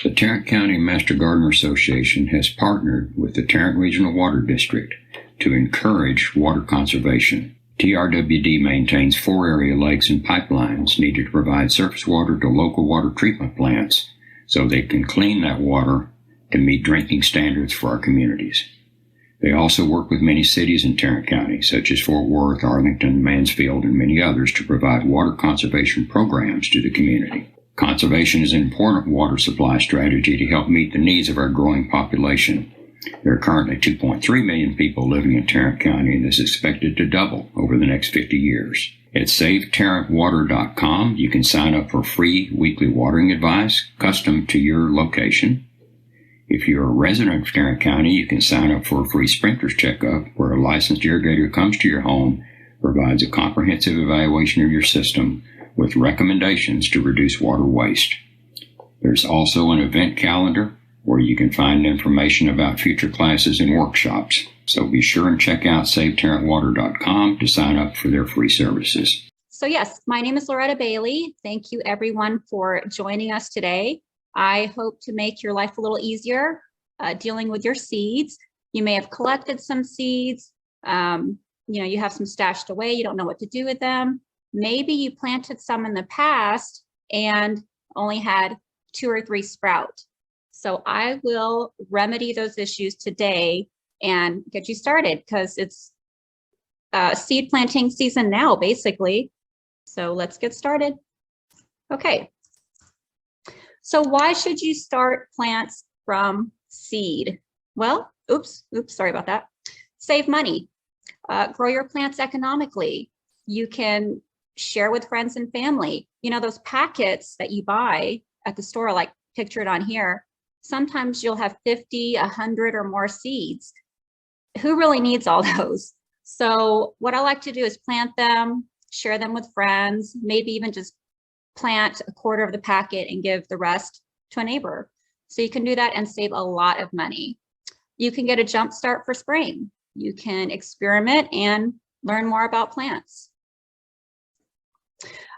The Tarrant County Master Gardener Association has partnered with the Tarrant Regional Water District to encourage water conservation. TRWD maintains 4 area lakes and pipelines needed to provide surface water to local water treatment plants so they can clean that water to meet drinking standards for our communities. They also work with many cities in Tarrant County, such as Fort Worth, Arlington, Mansfield, and many others, to provide water conservation programs to the community. Conservation is an important water supply strategy to help meet the needs of our growing population. There are currently 2.3 million people living in Tarrant County, and this is expected to double over the next 50 years. At SaveTarrantWater.com, you can sign up for free weekly watering advice custom to your location. If you're a resident of Tarrant County, you can sign up for a free sprinkler's checkup where a licensed irrigator comes to your home, provides a comprehensive evaluation of your system with recommendations to reduce water waste. There's also an event calendar where you can find information about future classes and workshops. So be sure and check out SaveTarrantWater.com to sign up for their free services. So yes, my name is Loretta Bailey. Thank you everyone for joining us today. I hope to make your life a little easier dealing with your seeds. You may have collected some seeds. You have some stashed away. You don't know what to do with them. Maybe you planted some in the past and only had 2 or 3 sprout. So I will remedy those issues today and get you started because it's seed planting season now, basically. So let's get started. Okay. So why should you start plants from seed? Well, sorry about that. Save money, grow your plants economically. You can share with friends and family. You know, those packets that you buy at the store, like pictured on here, sometimes you'll have 50, 100 or more seeds. Who really needs all those? So what I like to do is plant them, share them with friends, maybe even just plant a quarter of the packet and give the rest to a neighbor. So you can do that and save a lot of money. You can get a jump start for spring. You can experiment and learn more about plants.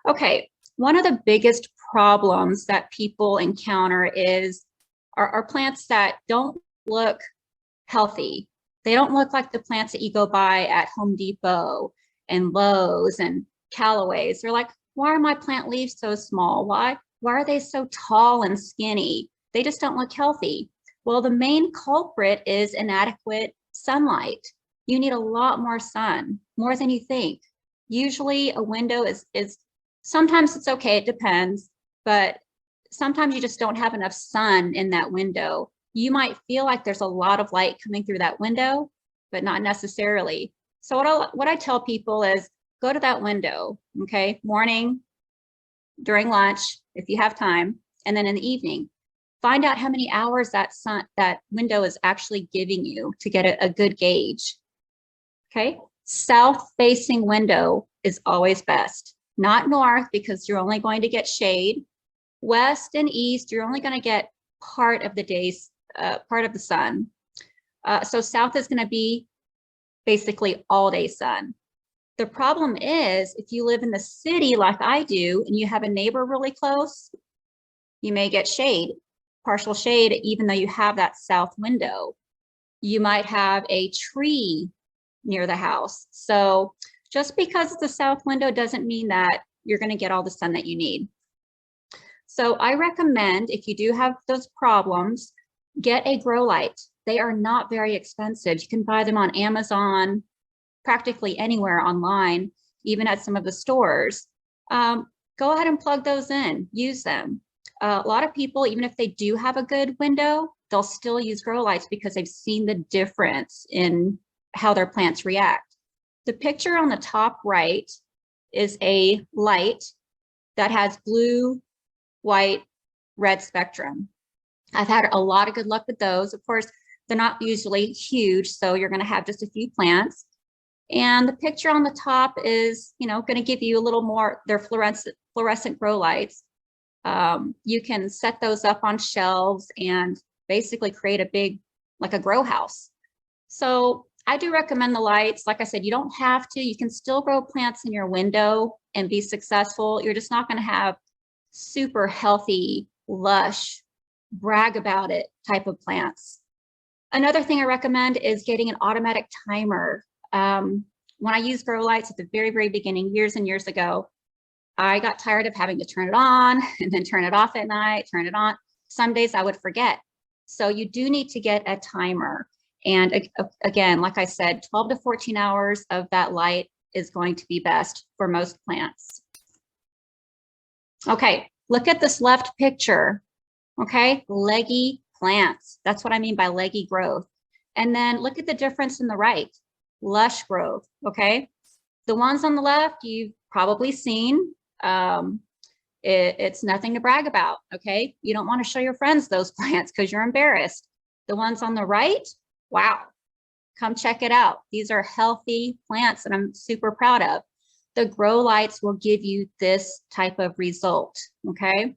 Okay, one of the biggest problems that people encounter are plants that don't look healthy. They don't look like the plants that you go buy at Home Depot and Lowe's and Callaway's. They're like, why are my plant leaves so small? Why are they so tall and skinny? They just don't look healthy. Well, the main culprit is inadequate sunlight. You need a lot more sun, more than you think. Usually a window is sometimes it's okay, it depends, but sometimes you just don't have enough sun in that window. You might feel like there's a lot of light coming through that window, but not necessarily. So what I tell people is go to that window, okay? Morning, during lunch, if you have time, and then in the evening. Find out how many hours that window is actually giving you to get a good gauge, okay? South-facing window is always best. Not north, because you're only going to get shade. West and east, you're only going to get part of the day's, part of the sun. So south is going to be basically all day sun. The problem is if you live in the city like I do and you have a neighbor really close, you may get shade, partial shade, even though you have that south window. You might have a tree near the house. So just because it's a south window doesn't mean that you're going to get all the sun that you need. So I recommend, if you do have those problems, get a grow light. They are not very expensive. You can buy them on Amazon, practically anywhere online, even at some of the stores. Go ahead and plug those in, use them. A lot of people, even if they do have a good window, they'll still use grow lights because they've seen the difference in how their plants react. The picture on the top right is a light that has blue, white, red spectrum. I've had a lot of good luck with those. Of course, they're not usually huge, so you're going to have just a few plants. And the picture on the top is, going to give you a little more. They're fluorescent grow lights. You can set those up on shelves and basically create a big, like a grow house. So I do recommend the lights. Like I said, you don't have to. You can still grow plants in your window and be successful. You're just not going to have super healthy, lush, brag about it type of plants. Another thing I recommend is getting an automatic timer. When I used grow lights at the very, very beginning, years and years ago, I got tired of having to turn it on and then turn it off at night, turn it on. Some days I would forget. So you do need to get a timer. And again, like I said, 12 to 14 hours of that light is going to be best for most plants. Okay, look at this left picture. Okay, leggy plants. That's what I mean by leggy growth. And then look at the difference in the right, lush growth. Okay, the ones on the left you've probably seen. It's nothing to brag about. Okay, you don't want to show your friends those plants because you're embarrassed. The ones on the right, wow, come check it out. These are healthy plants that I'm super proud of. The grow lights will give you this type of result. Okay,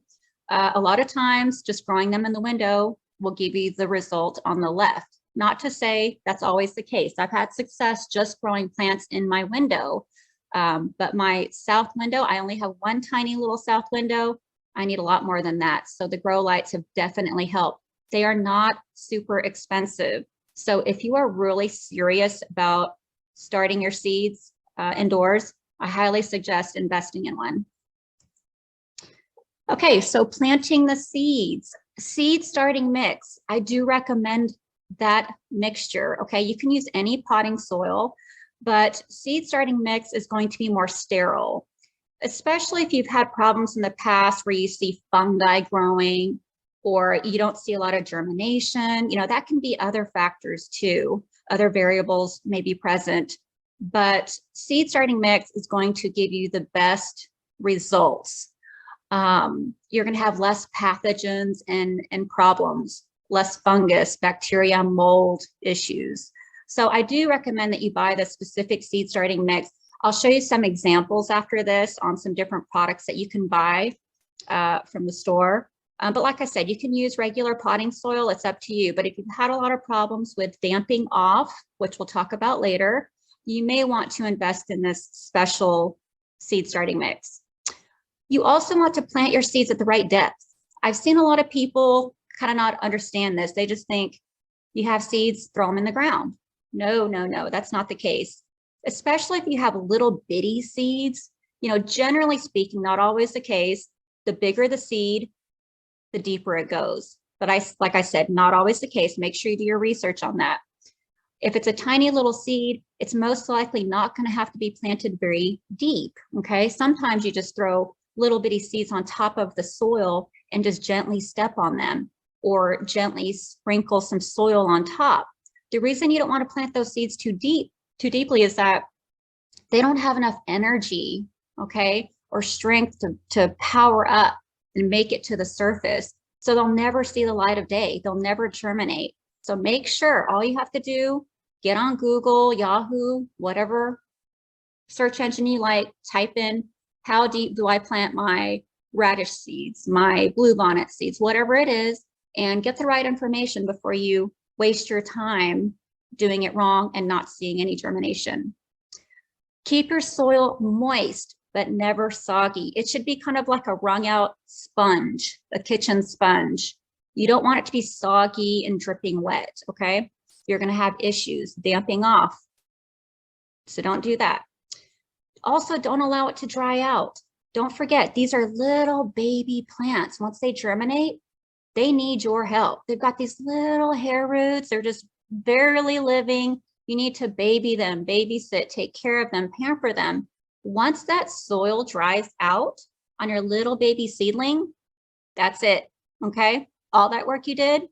a lot of times just growing them in the window will give you the result on the left. Not to say that's always the case. I've had success just growing plants in my window, but my south window, I only have one tiny little south window. I need a lot more than that. So the grow lights have definitely helped. They are not super expensive. So if you are really serious about starting your seeds indoors, I highly suggest investing in one. Okay, so planting the seeds. Seed starting mix. I do recommend that mixture. Okay, you can use any potting soil, but seed starting mix is going to be more sterile, especially if you've had problems in the past where you see fungi growing or you don't see a lot of germination. You know, that can be other factors too. Other variables may be present, but seed starting mix is going to give you the best results. You're going to have less pathogens and problems, less fungus, bacteria, mold issues. So I do recommend that you buy the specific seed starting mix. I'll show you some examples after this on some different products that you can buy from the store. But like I said, you can use regular potting soil. It's up to you. But if you've had a lot of problems with damping off, which we'll talk about later, you may want to invest in this special seed starting mix. You also want to plant your seeds at the right depth. I've seen a lot of people kind of not understand this. They just think you have seeds, throw them in the ground. No, no, no, that's not the case. Especially if you have little bitty seeds, you know, generally speaking, not always the case. The bigger the seed, the deeper it goes. But like I said, not always the case. Make sure you do your research on that. If it's a tiny little seed, it's most likely not going to have to be planted very deep. Okay, sometimes you just throw little bitty seeds on top of the soil and just gently step on them or gently sprinkle some soil on top. The reason you don't want to plant those seeds too deeply is that they don't have enough energy, okay, or strength to power up and make it to the surface. So they'll never see the light of day. They'll never germinate. So make sure all you have to do, get on Google, Yahoo, whatever search engine you like, type in, how deep do I plant my radish seeds, my bluebonnet seeds, whatever it is, and get the right information before you waste your time doing it wrong and not seeing any germination. Keep your soil moist, but never soggy. It should be kind of like a wrung out sponge, a kitchen sponge. You don't want it to be soggy and dripping wet, okay? You're gonna have issues damping off. So don't do that. Also, don't allow it to dry out. Don't forget, these are little baby plants. Once they germinate, they need your help. They've got these little hair roots. They're just barely living. You need to baby them, babysit, take care of them, pamper them. Once that soil dries out on your little baby seedling, that's it, okay? All that work you did,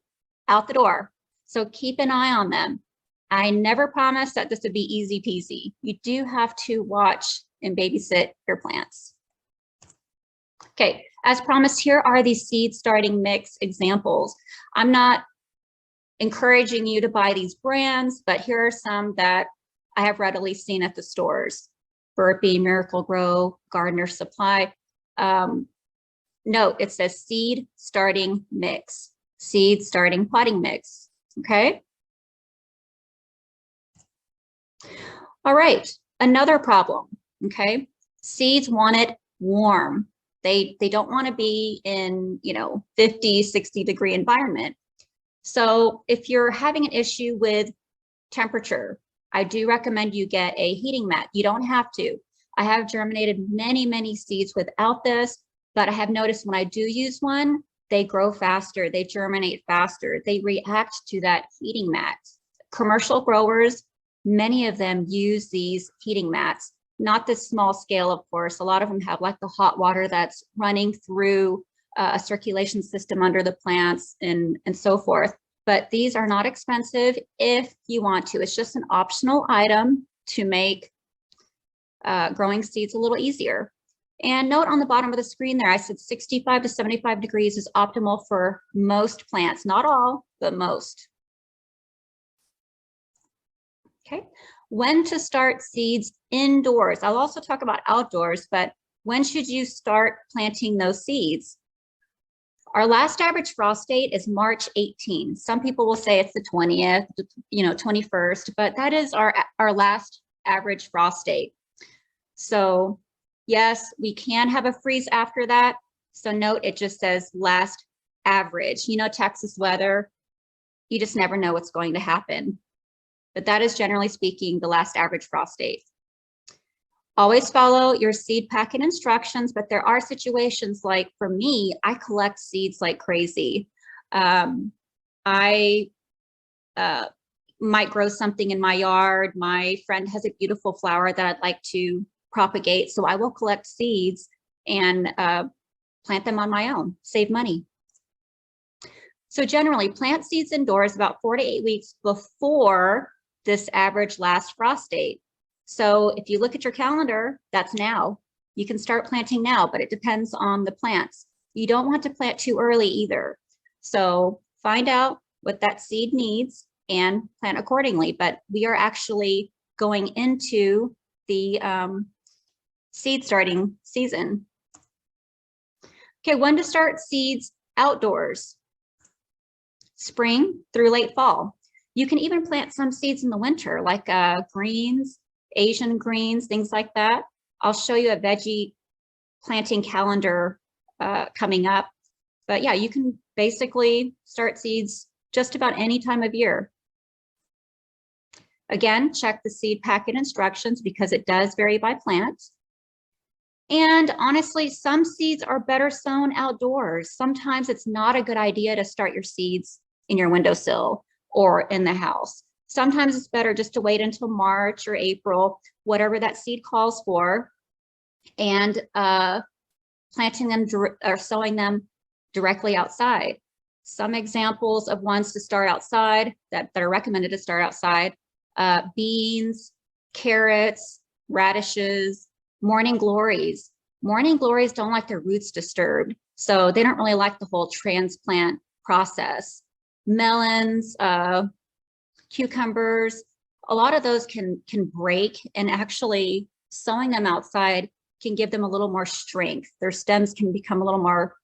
out the door. So keep an eye on them. I never promised that this would be easy peasy. You do have to watch and babysit your plants. Okay, as promised, here are the seed starting mix examples. I'm not encouraging you to buy these brands, but here are some that I have readily seen at the stores. Burpee, Miracle Grow, Gardener Supply. Note, it says seed starting mix, seed starting potting mix, okay? All right, another problem, okay? Seeds want it warm. They don't want to be in, 50, 60-degree environment. So if you're having an issue with temperature, I do recommend you get a heating mat. You don't have to. I have germinated many, many seeds without this, but I have noticed when I do use one, they grow faster, they germinate faster, they react to that heating mat. Commercial growers, many of them use these heating mats, not this small scale, of course. A lot of them have like the hot water that's running through a circulation system under the plants and so forth. But these are not expensive if you want to. It's just an optional item to make growing seeds a little easier. And note on the bottom of the screen there, I said 65 to 75 degrees is optimal for most plants, not all, but most. Okay, when to start seeds indoors. I'll also talk about outdoors, but when should you start planting those seeds? Our last average frost date is March 18. Some people will say it's the 20th, 21st, but that is our last average frost date. So yes, we can have a freeze after that. So note, it just says last average. Texas weather, you just never know what's going to happen. But that is generally speaking the last average frost date. Always follow your seed packet instructions, but there are situations like for me, I collect seeds like crazy. I might grow something in my yard. My friend has a beautiful flower that I'd like to propagate, so I will collect seeds and plant them on my own, save money. So generally, plant seeds indoors about 4 to 8 weeks before this average last frost date. So if you look at your calendar, that's now. You can start planting now, but it depends on the plants. You don't want to plant too early either. So find out what that seed needs and plant accordingly. But we are actually going into the seed starting season. Okay, when to start seeds outdoors? Spring through late fall. You can even plant some seeds in the winter, like greens, Asian greens, things like that. I'll show you a veggie planting calendar coming up. But yeah, you can basically start seeds just about any time of year. Again, check the seed packet instructions because it does vary by plant. And honestly, some seeds are better sown outdoors. Sometimes it's not a good idea to start your seeds in your windowsill or in the house. Sometimes it's better just to wait until March or April, whatever that seed calls for, and planting them or sowing them directly outside. Some examples of ones to start outside that are recommended to start outside: beans, carrots, radishes, morning glories. Morning glories don't like their roots disturbed, so they don't really like the whole transplant process. Melons, cucumbers, a lot of those can break, and actually sowing them outside can give them a little more strength. Their stems can become a little more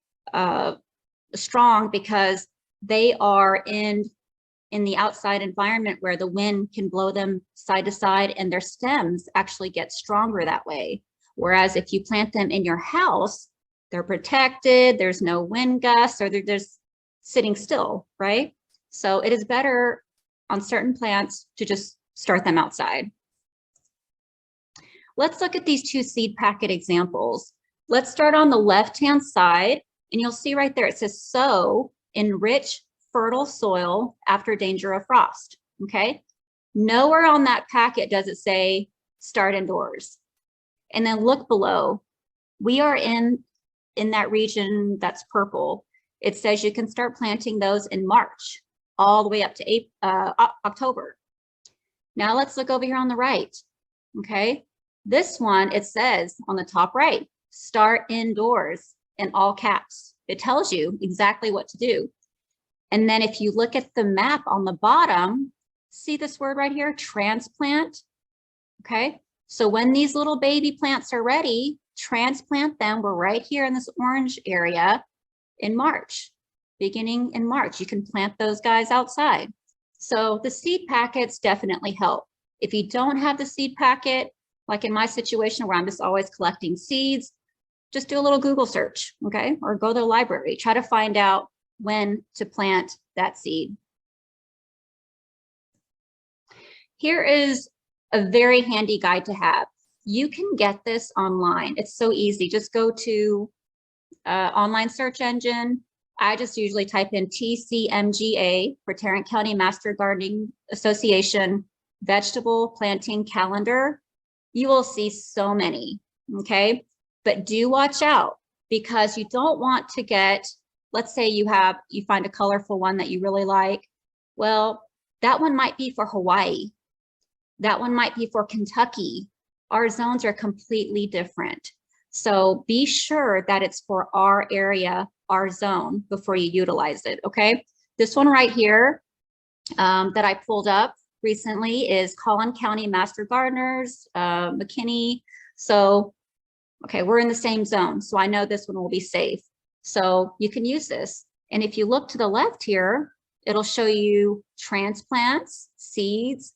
strong because they are in the outside environment where the wind can blow them side to side, and their stems actually get stronger that way. Whereas if you plant them in your house, they're protected, there's no wind gusts, or they're just sitting still, right? So it is better on certain plants to just start them outside. Let's look at these two seed packet examples. Let's start on the left-hand side, and you'll see right there, it says sow in rich, fertile soil after danger of frost, okay? Nowhere on that packet does it say start indoors. And then look below. We are in that region that's purple. It says you can start planting those in March, all the way up to October. Now let's look over here on the right, okay? This one, it says on the top right, start indoors in all caps. It tells you exactly what to do. And then if you look at the map on the bottom, see this word right here, transplant, okay? So when these little baby plants are ready, transplant them. We're right here in this orange area in March, beginning in March. You can plant those guys outside. So the seed packets definitely help. If you don't have the seed packet, like in my situation where I'm just always collecting seeds, just do a little Google search, okay? Or go to the library, try to find out when to plant that seed. Here is a very handy guide to have. You can get this online. It's so easy. Just go to online search engine. I just usually type in TCMGA for Tarrant County Master Gardening Association vegetable planting calendar. You will see so many, okay? But do watch out, because you don't want to get, let's say you find a colorful one that you really like. Well, that one might be for Hawaii. That one might be for Kentucky. Our zones are completely different. So be sure that it's for our area, our zone, before you utilize it, okay? This one right here that I pulled up recently is Collin County Master Gardeners, McKinney. So, okay, we're in the same zone, so I know this one will be safe. So you can use this. And if you look to the left here, it'll show you transplants, seeds,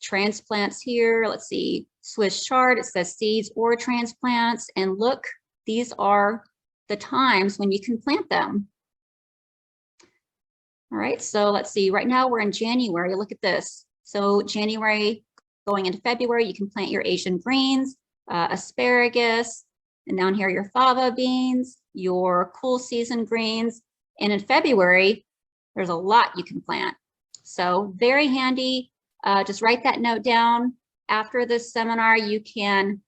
transplants here. Let's see, Swiss chart, it says seeds or transplants. And look, these are the times when you can plant them. All right, so let's see, right now we're in January. Look at this. So January going into February, you can plant your Asian greens, asparagus, and down here your fava beans, your cool season greens. And in February, there's a lot you can plant. So very handy. Just write that note down. After this seminar, you can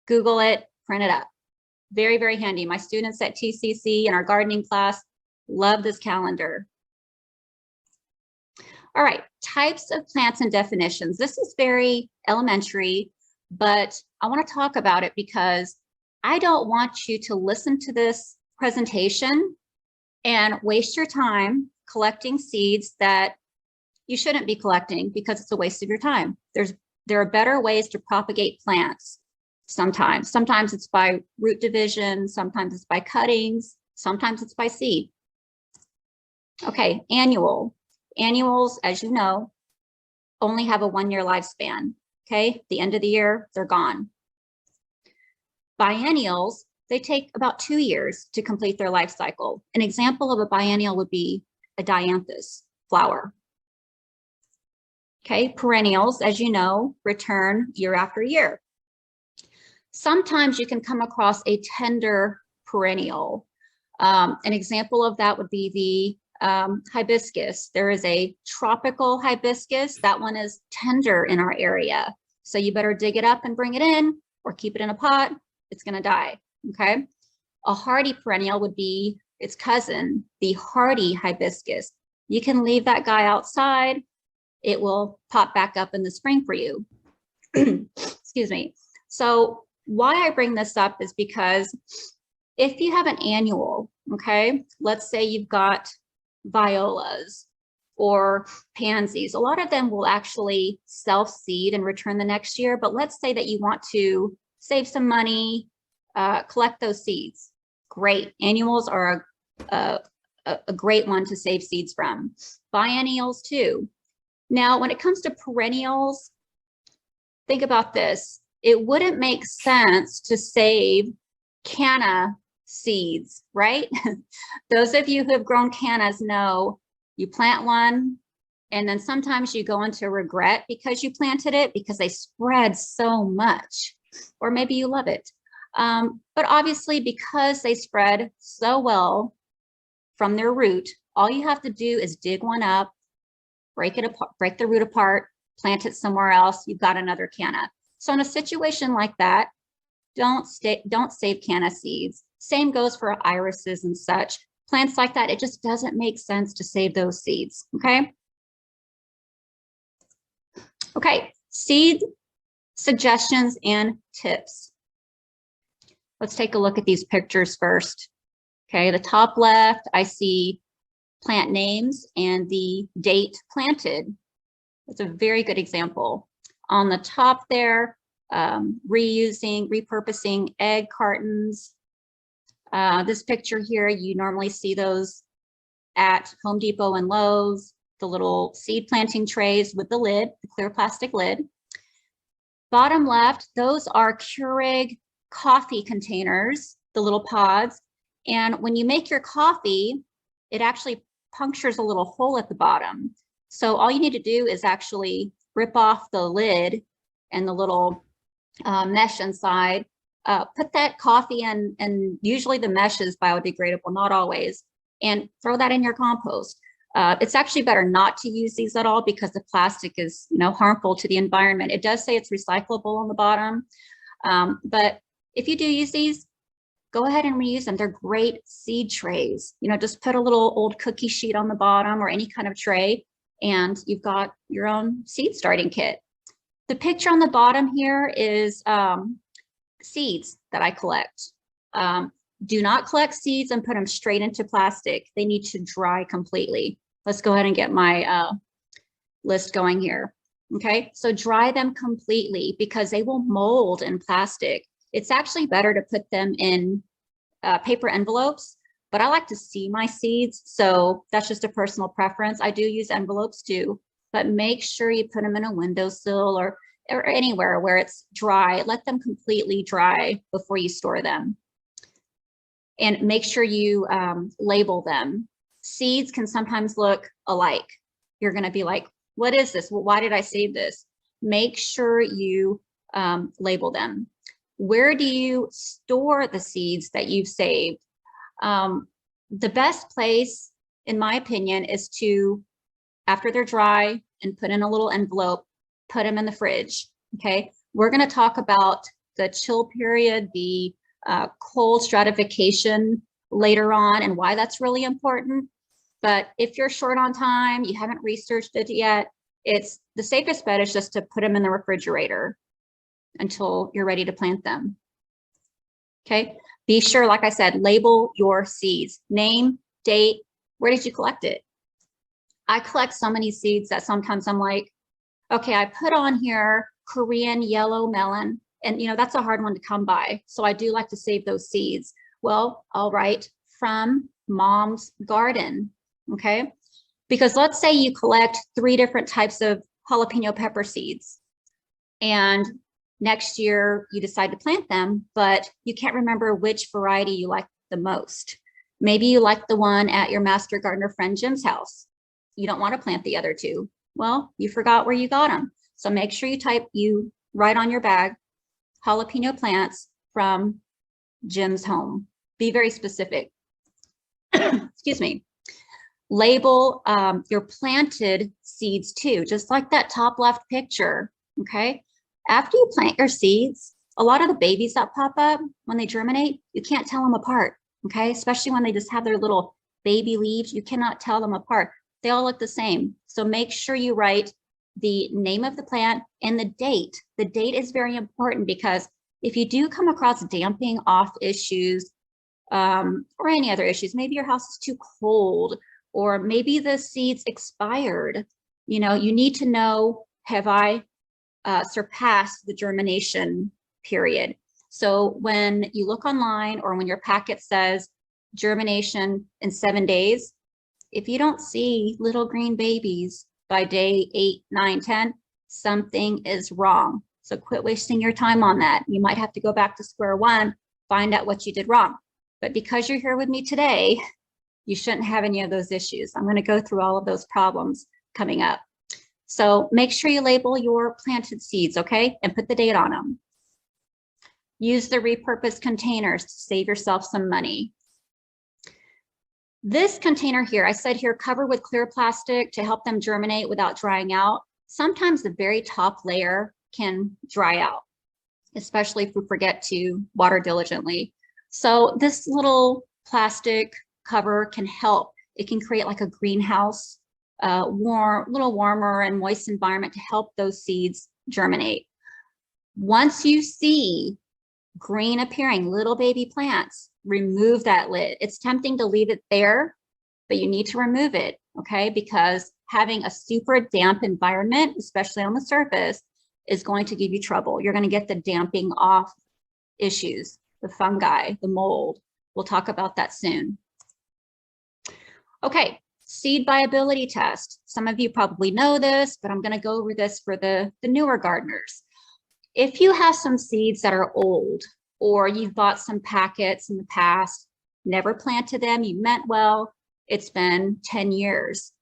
Google it, print it up. Very, very handy. My students at TCC in our gardening class love this calendar. All right, types of plants and definitions. This is very elementary, but I want to talk about it because I don't want you to listen to this presentation and waste your time collecting seeds that you shouldn't be collecting, because it's a waste of your time. There are better ways to propagate plants. Sometimes it's by root division, sometimes it's by cuttings, sometimes it's by seed. Okay, annual. Annuals, as you know, only have a 1-year lifespan. Okay, at the end of the year, they're gone. Biennials, they take about 2 years to complete their life cycle. An example of a biennial would be a dianthus flower. Okay, perennials, as you know, return year after year. Sometimes you can come across a tender perennial. An example of that would be the hibiscus. There is a tropical hibiscus. That one is tender in our area. So you better dig it up and bring it in, or keep it in a pot. It's going to die. Okay. A hardy perennial would be its cousin, the hardy hibiscus. You can leave that guy outside. It will pop back up in the spring for you. Excuse me. So why I bring this up is because if you have an annual, okay, let's say you've got violas or pansies, a lot of them will actually self-seed and return the next year. But let's say that you want to save some money, collect those seeds. Great. Annuals are a great one to save seeds from. Biennials too. Now, when it comes to perennials, think about this. It wouldn't make sense to save canna seeds, right? Those of you who have grown cannas know you plant one and then sometimes you go into regret because you planted it because they spread so much, or maybe you love it. But obviously, because they spread so well from their root, all you have to do is dig one up, break it apart, break the root apart, plant it somewhere else. You've got another canna. So in a situation like that, don't save canna seeds. Same goes for irises and such. Plants like that, it just doesn't make sense to save those seeds, okay? Okay, seed suggestions and tips. Let's take a look at these pictures first. Okay, the top left, I see plant names and the date planted. That's a very good example. On the top there, repurposing egg cartons. This picture here, you normally see those at Home Depot and Lowe's, the little seed planting trays with the lid, the clear plastic lid. Bottom left, those are Keurig coffee containers, the little pods. And when you make your coffee, it actually punctures a little hole at the bottom. So all you need to do is actually rip off the lid and the little mesh inside, put that coffee in, and usually the mesh is biodegradable, not always, and throw that in your compost. It's actually better not to use these at all because the plastic is, harmful to the environment. It does say it's recyclable on the bottom, but if you do use these, go ahead and reuse them. They're great seed trays. Just put a little old cookie sheet on the bottom or any kind of tray, and you've got your own seed starting kit. The picture on the bottom here is seeds that I collect. Do not collect seeds and put them straight into plastic. They need to dry completely. Let's go ahead and get my list going here. Okay, so dry them completely because they will mold in plastic. It's actually better to put them in paper envelopes, but I like to see my seeds, so that's just a personal preference. I do use envelopes too, but make sure you put them in a windowsill or anywhere where it's dry. Let them completely dry before you store them. And make sure you label them. Seeds can sometimes look alike. You're going to be like, what is this? Well, why did I save this? Make sure you label them. Where do you store the seeds that you've saved? The best place, in my opinion, is to, after they're dry and put in a little envelope, put them in the fridge. Okay, we're going to talk about the chill period, the cold stratification later on, and why that's really important. But if you're short on time, you haven't researched it yet, it's the safest bet is just to put them in the refrigerator until you're ready to plant them. Okay, be sure, like I said, label your seeds, name, date, where did you collect it? I collect so many seeds that sometimes I'm like, okay, I put on here Korean yellow melon, and that's a hard one to come by. So I do like to save those seeds. Well, I'll write from mom's garden, okay? Because let's say you collect 3 different types of jalapeno pepper seeds, and next year you decide to plant them, but you can't remember which variety you like the most. Maybe you like the one at your master gardener friend Jim's house. You don't want to plant the other 2. Well, you forgot where you got them. So make sure you write on your bag, jalapeno plants from Jim's home. Be very specific. Excuse me. Label your planted seeds too, just like that top left picture, okay? After you plant your seeds, a lot of the babies that pop up, when they germinate, you can't tell them apart, okay? Especially when they just have their little baby leaves, you cannot tell them apart. They all look the same. So make sure you write the name of the plant and the date. The date is very important because if you do come across damping off issues or any other issues, maybe your house is too cold, or maybe the seeds expired, you need to know, have I surpassed the germination period? So when you look online or when your packet says germination in 7 days, if you don't see little green babies by day 8, 9, 10, something is wrong. So quit wasting your time on that. You might have to go back to square one, find out what you did wrong. But because you're here with me today, you shouldn't have any of those issues. I'm going to go through all of those problems coming up. So make sure you label your planted seeds, okay? And put the date on them. Use the repurposed containers to save yourself some money. This container here, I said here, cover with clear plastic to help them germinate without drying out. Sometimes the very top layer can dry out, especially if we forget to water diligently. So this little plastic cover can help. It can create like a greenhouse, little warmer and moist environment to help those seeds germinate. Once you see green appearing little baby plants, remove that lid. It's tempting to leave it there, but you need to remove it, okay? Because having a super damp environment, especially on the surface, is going to give you trouble. You're going to get the damping off issues, the fungi, the mold. We'll talk about that soon. Okay, seed viability test. Some of you probably know this, but I'm going to go over this for the newer gardeners. If you have some seeds that are old, or you've bought some packets in the past, never planted them, you meant well, it's been 10 years.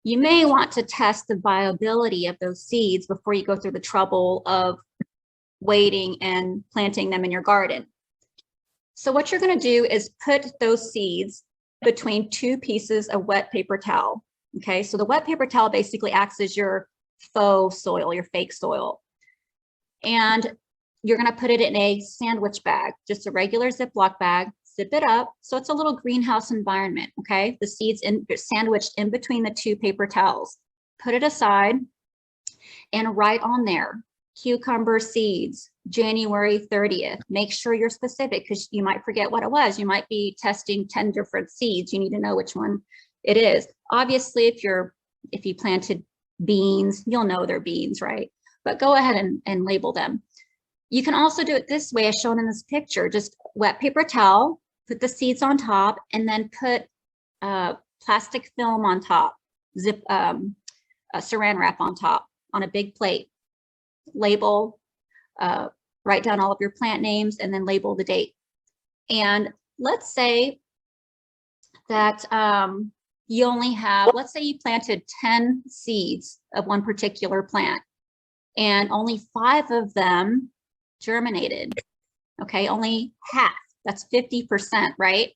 You may want to test the viability of those seeds before you go through the trouble of waiting and planting them in your garden. So what you're going to do is put those seeds between two pieces of wet paper towel. Okay, so the wet paper towel basically acts as your faux soil, your fake soil. And you're going to put it in a sandwich bag, just a regular Ziploc bag, zip it up. So it's a little greenhouse environment. Okay, the seeds sandwiched in between the two paper towels. Put it aside and write on there, cucumber seeds, January 30th. Make sure you're specific because you might forget what it was. You might be testing 10 different seeds. You need to know which one it is. Obviously, if you planted beans, you'll know they're beans, right? But go ahead and label them. You can also do it this way as shown in this picture, just wet paper towel, put the seeds on top, and then put plastic film on top, saran wrap on top on a big plate. Label, write down all of your plant names, and then label the date. And let's say that you only have, let's say you planted 10 seeds of one particular plant and only 5 of them germinated. Okay, only half, that's 50%, right?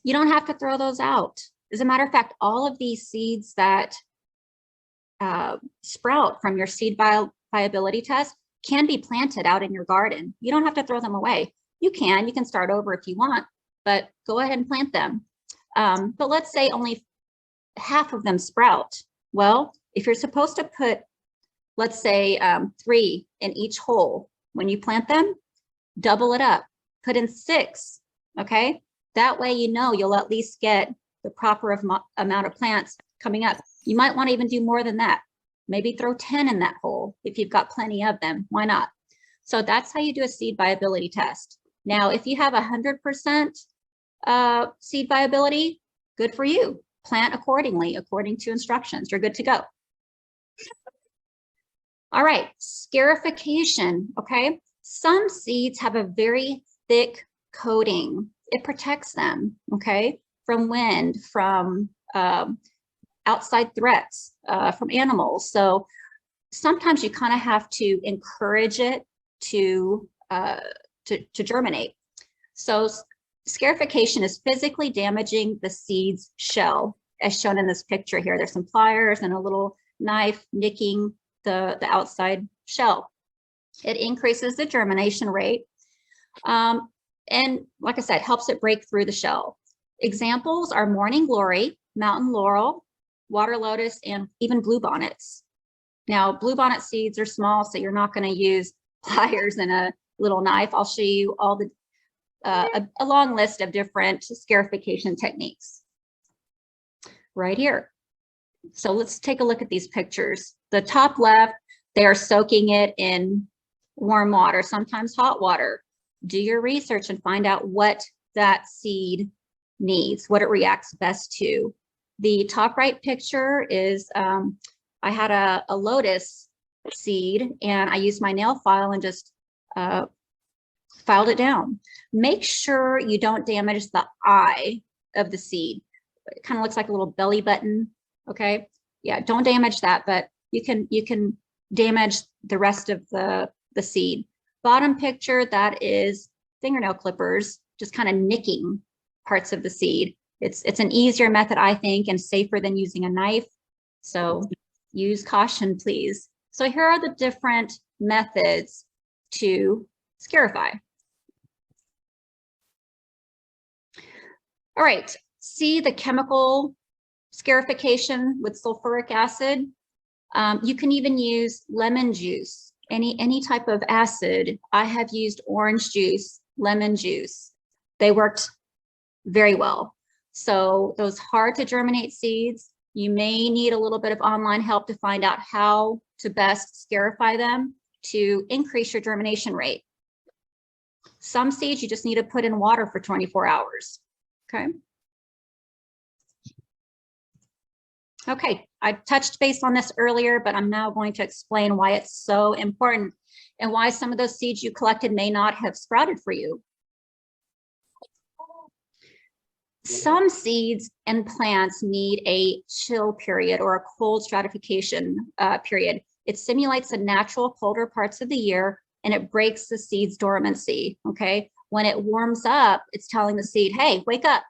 You don't have to throw those out. As a matter of fact, all of these seeds that sprout from your seed viability test can be planted out in your garden. You don't have to throw them away. You can start over if you want, but go ahead and plant them. But let's say only half of them sprout. Well, if you're supposed to put, let's say 3 in each hole, when you plant them, double it up, put in 6, okay? That way you know you'll at least get the proper amount of plants coming up. You might want to even do more than that. Maybe throw 10 in that hole if you've got plenty of them. Why not? So that's how you do a seed viability test. Now, if you have 100% seed viability, good for you. Plant accordingly, according to instructions. You're good to go. All right, scarification, okay? Some seeds have a very thick coating. It protects them, okay? From wind, from outside threats, from animals. So sometimes you kind of have to encourage it to germinate. So scarification is physically damaging the seed's shell, as shown in this picture here. There's some pliers and a little knife nicking the outside shell. It increases the germination rate. And like I said, helps it break through the shell. Examples are morning glory, mountain laurel, water lotus, and even bluebonnets. Now, bluebonnet seeds are small, so you're not going to use pliers and a little knife. I'll show you all the a long list of different scarification techniques right here. So let's take a look at these pictures. The top left, they are soaking it in warm water, sometimes hot water. Do your research and find out what that seed needs, what it reacts best to. The top right picture is, I had a lotus seed and I used my nail file and just filed it down. Make sure you don't damage the eye of the seed. It kind of looks like a little belly button. Okay, yeah, don't damage that, but you can damage the rest of the seed. Bottom picture, that is fingernail clippers, just kind of nicking parts of the seed. It's an easier method, I think, and safer than using a knife. So use caution, please. So here are the different methods to scarify. All right, see the chemical scarification with sulfuric acid. You can even use lemon juice, any type of acid. I have used orange juice, lemon juice. They worked very well. So those hard to germinate seeds, you may need a little bit of online help to find out how to best scarify them to increase your germination rate. Some seeds you just need to put in water for 24 hours, okay? Okay, I touched base on this earlier, but I'm now going to explain why it's so important and why some of those seeds you collected may not have sprouted for you. Some seeds and plants need a chill period or a cold stratification period. It simulates the natural colder parts of the year and it breaks the seed's dormancy, okay? When it warms up, it's telling the seed, hey, wake up,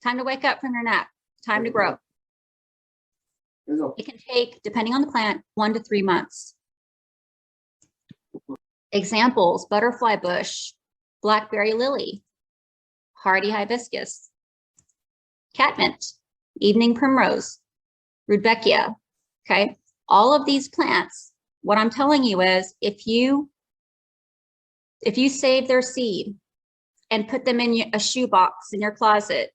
time to wake up from your nap, time to grow. It can take, depending on the plant, 1 to 3 months. Examples: butterfly bush, blackberry lily, hardy hibiscus, catmint, evening primrose, rudbeckia. Okay, all of these plants, what I'm telling you is if you save their seed and put them in a shoebox in your closet,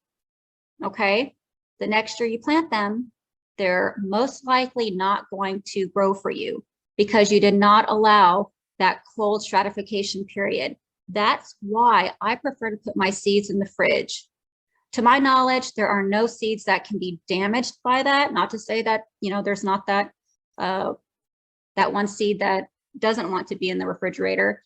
okay, the next year you plant them, they're most likely not going to grow for you because you did not allow that cold stratification period. That's why I prefer to put my seeds in the fridge. To my knowledge, there are no seeds that can be damaged by that. Not to say that, you know, there's not that that one seed that doesn't want to be in the refrigerator,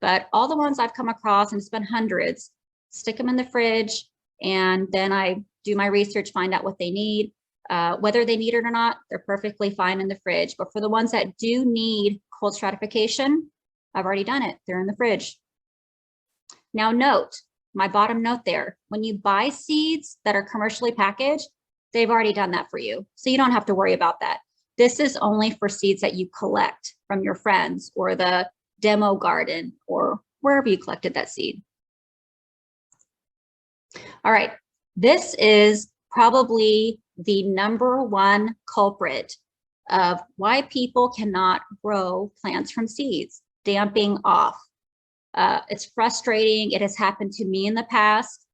but all the ones I've come across, and it's been hundreds, stick them in the fridge, and then I do my research, find out what they need. Whether they need it or not, they're perfectly fine in the fridge. But for the ones that do need cold stratification, I've already done it. They're in the fridge. Now note, my bottom note there, when you buy seeds that are commercially packaged, they've already done that for you. So you don't have to worry about that. This is only for seeds that you collect from your friends or the demo garden or wherever you collected that seed. All right, this is probably the #1 culprit of why people cannot grow plants from seeds: damping off. It's frustrating. It has happened to me in the past.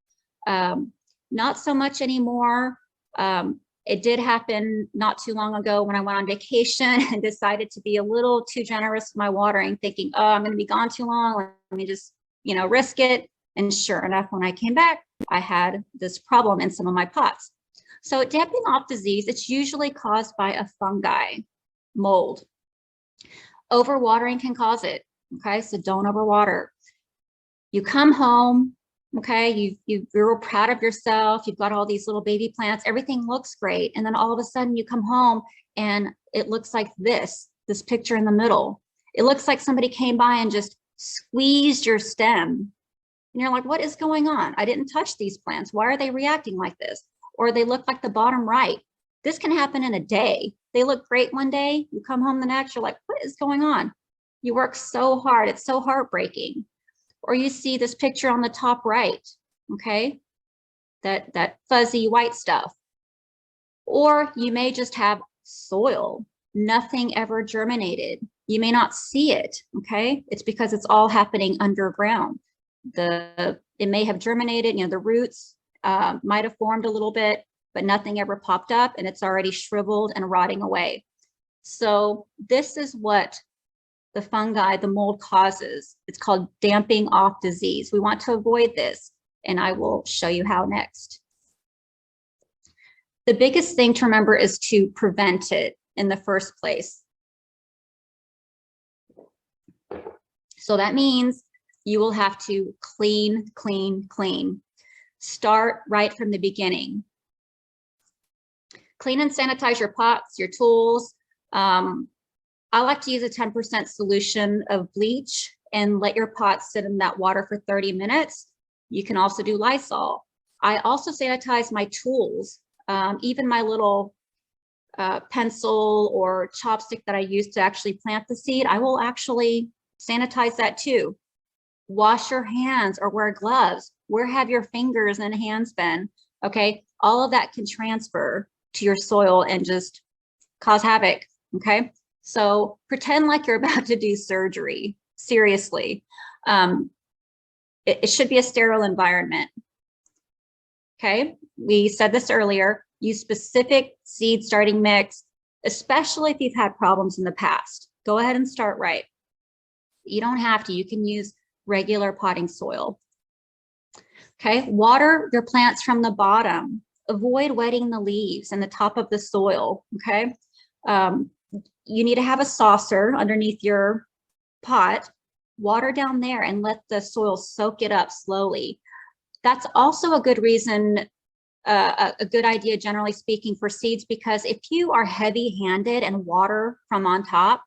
Not so much anymore. It did happen not too long ago when I went on vacation and decided to be a little too generous with my watering, thinking, oh, I'm going to be gone too long. Let me just, you know, risk it. And sure enough, when I came back, I had this problem in some of my pots. So damping off disease, it's usually caused by a fungi, mold. Overwatering can cause it, okay? So don't overwater. You come home, okay, you're proud of yourself, you've got all these little baby plants, everything looks great, and then all of a sudden you come home and it looks like this picture in the middle. It looks like somebody came by and just squeezed your stem. And you're like, what is going on? I didn't touch these plants. Why are they reacting like this? Or they look like the bottom right. This can happen in a day. They look great one day, you come home the next, you're like, what is going on? You work so hard, it's so heartbreaking. Or you see this picture on the top right, okay? That fuzzy white stuff. Or you may just have soil, nothing ever germinated. You may not see it, okay? It's because it's all happening underground. It may have germinated, you know, the roots might have formed a little bit, but nothing ever popped up and it's already shriveled and rotting away. So this is what the fungi, the mold causes. It's called damping off disease. We want to avoid this, and I will show you how next. The biggest thing to remember is to prevent it in the first place. So that means you will have to clean, clean, clean. Start right from the beginning. Clean and sanitize your pots, your tools. I like to use a 10% solution of bleach and let your pot sit in that water for 30 minutes. You can also do Lysol. I also sanitize my tools, even my little pencil or chopstick that I use to actually plant the seed. I will actually sanitize that too. Wash your hands or wear gloves. Where have your fingers and hands been? Okay, all of that can transfer to your soil and just cause havoc, okay? So pretend like you're about to do surgery, seriously. It should be a sterile environment, okay? We said this earlier, use specific seed starting mix, especially if you've had problems in the past. Go ahead and start right. You don't have to, you can use regular potting soil. Okay, water your plants from the bottom. avoid wetting the leaves and the top of the soil, okay? You need to have a saucer underneath your pot, water down there and let the soil soak it up slowly. That's also a good reason, a good idea, generally speaking, for seeds, because if you are heavy-handed and water from on top,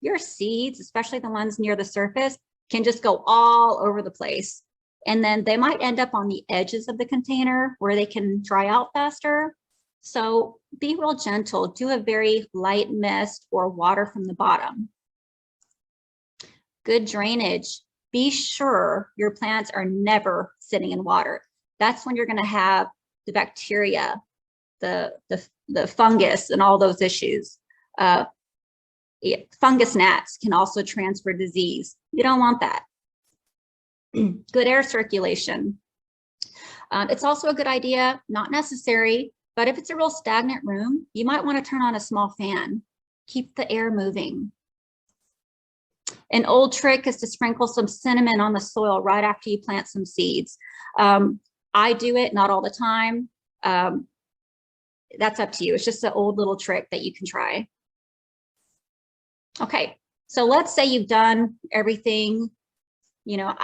your seeds, especially the ones near the surface, can just go all over the place. And then they might end up on the edges of the container where they can dry out faster. So be real gentle, do a very light mist or water from the bottom. Good drainage. Be sure your plants are never sitting in water. That's when you're going to have the bacteria, the fungus, and all those issues. Fungus gnats can also transfer disease. You don't want that. Good air circulation. It's also a good idea, not necessary, but if it's a real stagnant room, you might want to turn on a small fan. Keep the air moving. An old trick is to sprinkle some cinnamon on the soil right after you plant some seeds. I do it, not all the time. That's up to you. It's just an old little trick that you can try. Okay, so let's say you've done everything, you know,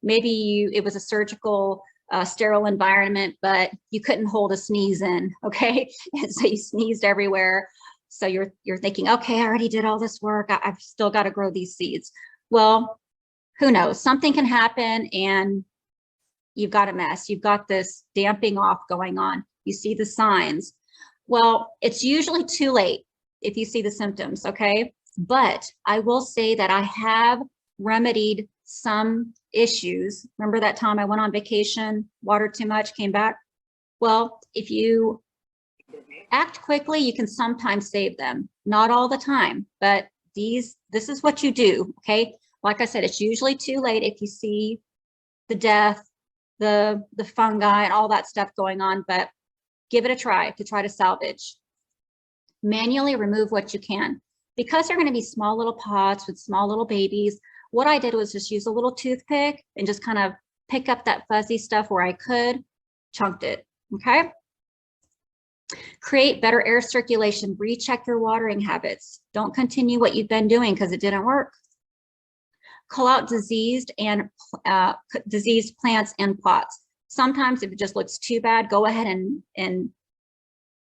maybe it was a surgical, sterile environment, but you couldn't hold a sneeze in, okay? And so you sneezed everywhere. So you're thinking, okay, I already did all this work. I've still got to grow these seeds. Well, who knows? Something can happen and you've got a mess. You've got this damping off going on. You see the signs. Well, it's usually too late if you see the symptoms, okay? But I will say that I have remedied some issues. Remember that time I went on vacation, watered too much, came back? Well, if you act quickly, you can sometimes save them. Not all the time, but this is what you do, okay? Like I said, it's usually too late if you see the death, the fungi and all that stuff going on, but give it a try to salvage. Manually remove what you can. Because they're going to be small little pots with small little babies, what I did was just use a little toothpick and just kind of pick up that fuzzy stuff where I could, chunked it, okay? Create better air circulation. Recheck your watering habits. Don't continue what you've been doing because it didn't work. Cull out diseased plants and pots. Sometimes if it just looks too bad, go ahead and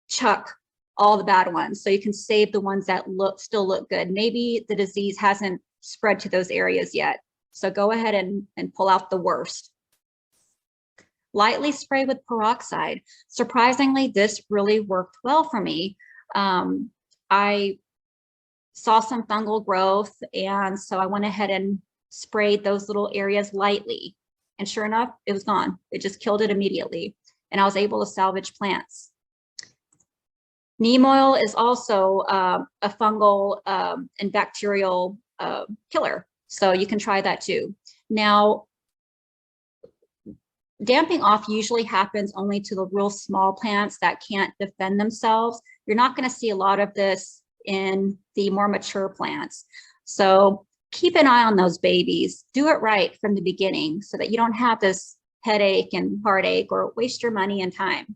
chuck all the bad ones so you can save the ones that still look good. Maybe the disease hasn't spread to those areas yet. So go ahead and pull out the worst. Lightly spray with peroxide. Surprisingly, this really worked well for me. I saw some fungal growth, and so I went ahead and sprayed those little areas lightly. And sure enough, it was gone. It just killed it immediately. And I was able to salvage plants. Neem oil is also a fungal and bacterial killer. So you can try that too. Now, damping off usually happens only to the real small plants that can't defend themselves. You're not going to see a lot of this in the more mature plants. So keep an eye on those babies. Do it right from the beginning so that you don't have this headache and heartache or waste your money and time.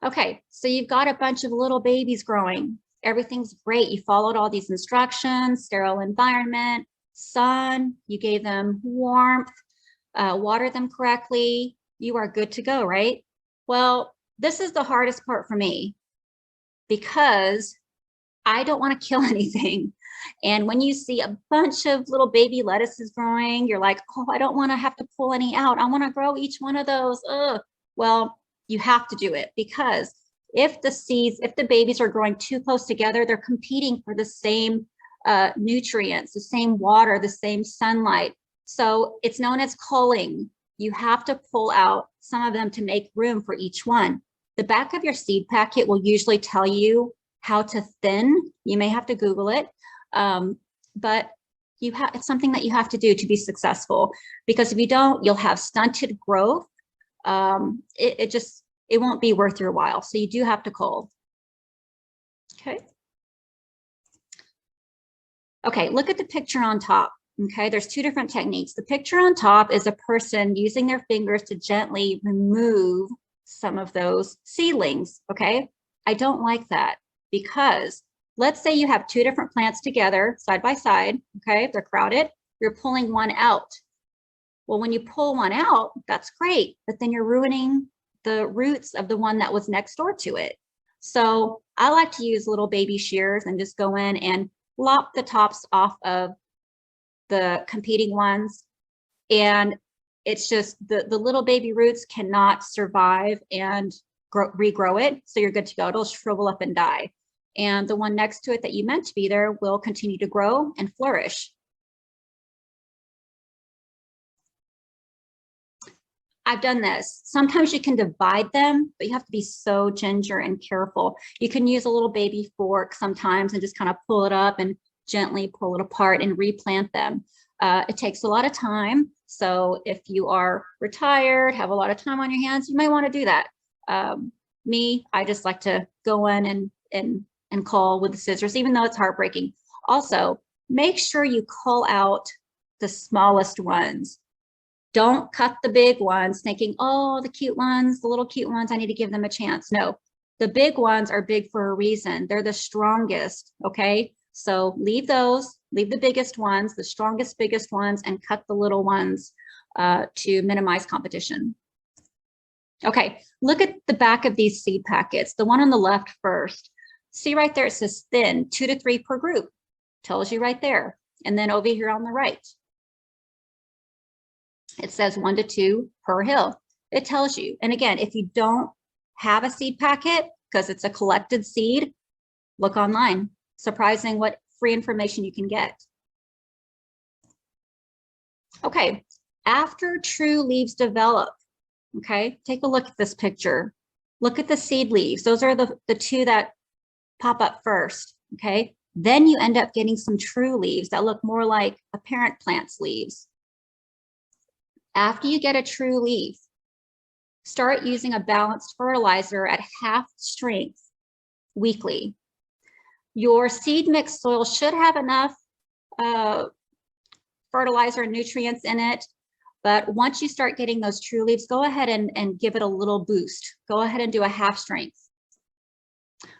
Okay, so you've got a bunch of little babies growing. Everything's great. You followed all these instructions, sterile environment, sun, you gave them warmth, water them correctly. You are good to go, right? Well, this is the hardest part for me because I don't want to kill anything. And when you see a bunch of little baby lettuces growing, you're like, oh, I don't want to have to pull any out. I want to grow each one of those. Ugh. Well, you have to do it because if the babies are growing too close together, they're competing for the same nutrients, the same water, the same sunlight. So it's known as culling. You have to pull out some of them to make room for each one. The back of your seed packet will usually tell you how to thin. You may have to Google it, but it's something that you have to do to be successful, because if you don't, you'll have stunted growth. It won't be worth your while. So you do have to cull. Okay. Okay, look at the picture on top. Okay, there's two different techniques. The picture on top is a person using their fingers to gently remove some of those seedlings, okay? I don't like that because let's say you have two different plants together side by side, okay? They're crowded, you're pulling one out. Well, when you pull one out, that's great, but then you're ruining the roots of the one that was next door to it. So I like to use little baby shears and just go in and lop the tops off of the competing ones. And it's just the little baby roots cannot survive and regrow it. So you're good to go. It'll shrivel up and die. And the one next to it that you meant to be there will continue to grow and flourish. I've done this. Sometimes you can divide them, but you have to be so ginger and careful. You can use a little baby fork sometimes and just kind of pull it up and gently pull it apart and replant them. It takes a lot of time. So if you are retired, have a lot of time on your hands, you may want to do that. Me, I just like to go in and cull with the scissors, even though it's heartbreaking. Also, make sure you cull out the smallest ones. Don't cut the big ones thinking, oh, the cute ones, the little cute ones, I need to give them a chance. No, the big ones are big for a reason. They're the strongest, okay? So leave those, leave the biggest ones, the strongest, biggest ones, and cut the little ones to minimize competition. Okay, look at the back of these seed packets. The one on the left first. See right there, it says thin, 2 to 3 per group. Tells you right there. And then over here on the right, it says 1 to 2 per hill. It tells you. And again, if you don't have a seed packet, because it's a collected seed, look online. Surprising what free information you can get. Okay, after true leaves develop, okay, take a look at this picture. Look at the seed leaves. Those are the two that pop up first, okay? Then you end up getting some true leaves that look more like a parent plant's leaves. After you get a true leaf, start using a balanced fertilizer at half strength weekly. Your seed mix soil should have enough fertilizer and nutrients in it, but once you start getting those true leaves, go ahead and give it a little boost. Go ahead and do a half strength.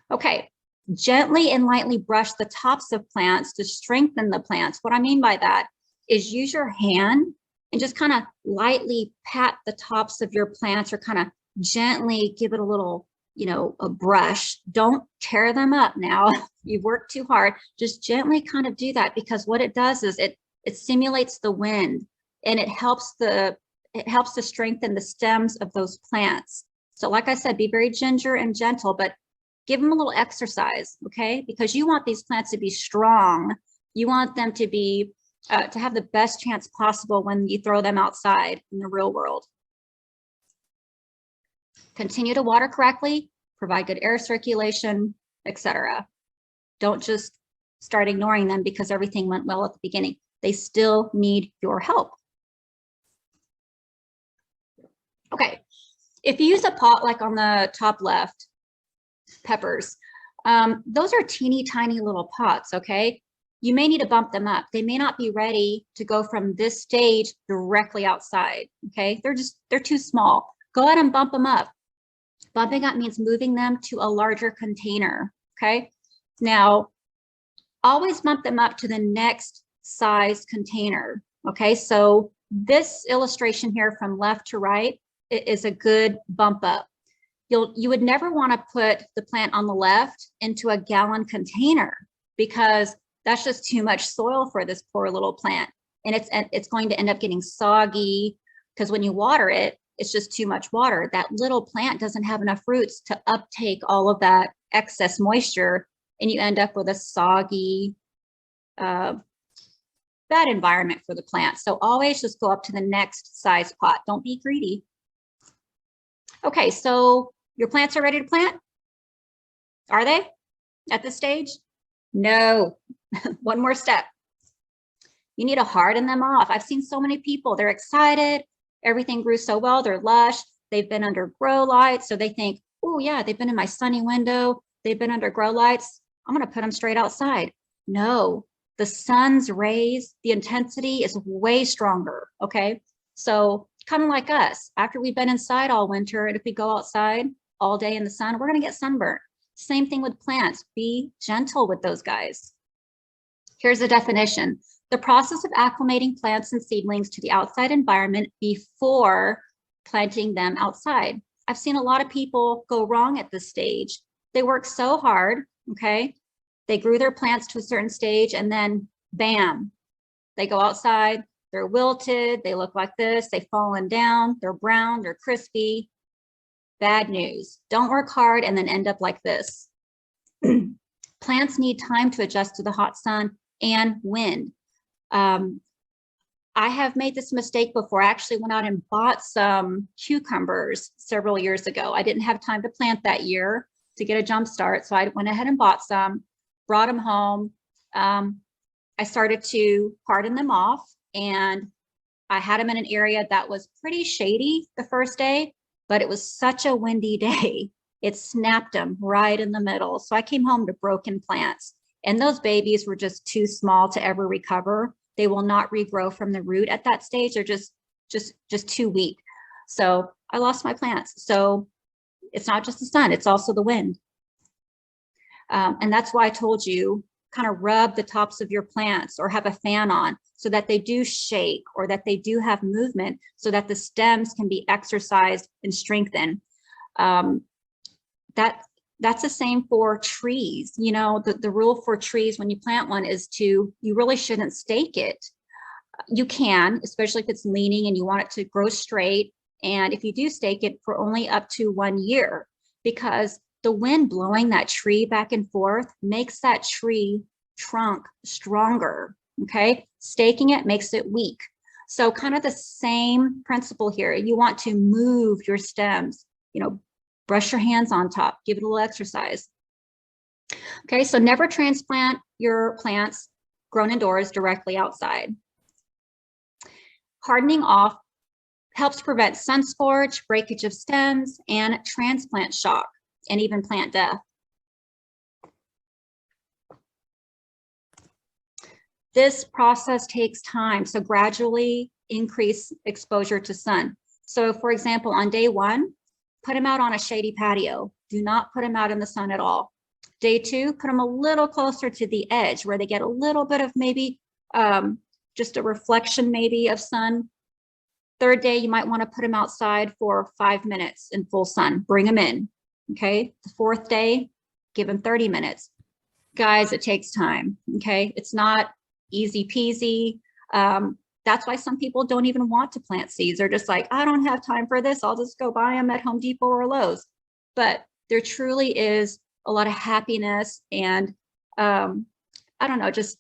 Okay, gently and lightly brush the tops of plants to strengthen the plants. What I mean by that is use your hand and just kind of lightly pat the tops of your plants or kind of gently give it a little, you know, a brush. Don't tear them up now. You've worked too hard. Just gently kind of do that, because what it does is it simulates the wind and it helps to strengthen the stems of those plants. So like I said, be very ginger and gentle, but give them a little exercise, okay? Because you want these plants to be strong. You want them to be to have the best chance possible when you throw them outside in the real world. Continue to water correctly, provide good air circulation, etc. Don't just start ignoring them because everything went well at the beginning. They still need your help. Okay, if you use a pot like on the top left, peppers, those are teeny tiny little pots, okay? You may need to bump them up. They may not be ready to go from this stage directly outside, okay? They're too small. Go ahead and bump them up. Bumping up means moving them to a larger container, okay? Now, always bump them up to the next size container, okay? So this illustration here from left to right is a good bump up. You would never want to put the plant on the left into a gallon container, because that's just too much soil for this poor little plant. And it's going to end up getting soggy, because when you water it, it's just too much water. That little plant doesn't have enough roots to uptake all of that excess moisture, and you end up with a soggy, bad environment for the plant. So always just go up to the next size pot. Don't be greedy. Okay, so your plants are ready to plant? Are they at this stage? No. One more step. You need to harden them off. I've seen so many people, they're excited. Everything grew so well. They're lush. They've been under grow lights. So they think, oh yeah, they've been in my sunny window. They've been under grow lights. I'm going to put them straight outside. No, the sun's rays, the intensity is way stronger. Okay. So kind of like us. After we've been inside all winter, and if we go outside all day in the sun, we're going to get sunburnt. Same thing with plants. Be gentle with those guys. Here's the definition. The process of acclimating plants and seedlings to the outside environment before planting them outside. I've seen a lot of people go wrong at this stage. They work so hard, okay? They grew their plants to a certain stage and then bam, they go outside, they're wilted, they look like this, they've fallen down, they're brown, they're crispy. Bad news. Don't work hard and then end up like this. Plants need time to adjust to the hot sun and wind. I have made this mistake before. I actually went out and bought some cucumbers several years ago. I didn't have time to plant that year to get a jump start, so I went ahead and bought some, brought them home. I started to harden them off, and I had them in an area that was pretty shady the first day, but it was such a windy day. It snapped them right in the middle. So I came home to broken plants, and those babies were just too small to ever recover. They will not regrow from the root at that stage. They're just too weak. So I lost my plants. So it's not just the sun, it's also the wind. And that's why I told you, kind of rub the tops of your plants or have a fan on so that they do shake or that they do have movement so that the stems can be exercised and strengthened. That's the same for trees. You know, the rule for trees when you plant one is you really shouldn't stake it. You can, especially if it's leaning and you want it to grow straight. And if you do stake it, for only up to 1 year, because the wind blowing that tree back and forth makes that tree trunk stronger, okay? Staking it makes it weak. So kind of the same principle here. You want to move your stems, you know, brush your hands on top, give it a little exercise. Okay, so never transplant your plants grown indoors directly outside. Hardening off helps prevent sun scorch, breakage of stems, and transplant shock, and even plant death. This process takes time, so gradually increase exposure to sun. So for example, on day 1, put them out on a shady patio. Do not put them out in the sun at all. Day 2, put them a little closer to the edge where they get a little bit of maybe just a reflection maybe of sun. 3rd day, you might want to put them outside for 5 minutes in full sun. Bring them in, okay? The 4th day, give them 30 minutes. Guys, it takes time, okay? It's not easy peasy. That's why some people don't even want to plant seeds. They're just like, I don't have time for this. I'll just go buy them at Home Depot or Lowe's. But there truly is a lot of happiness and I don't know, just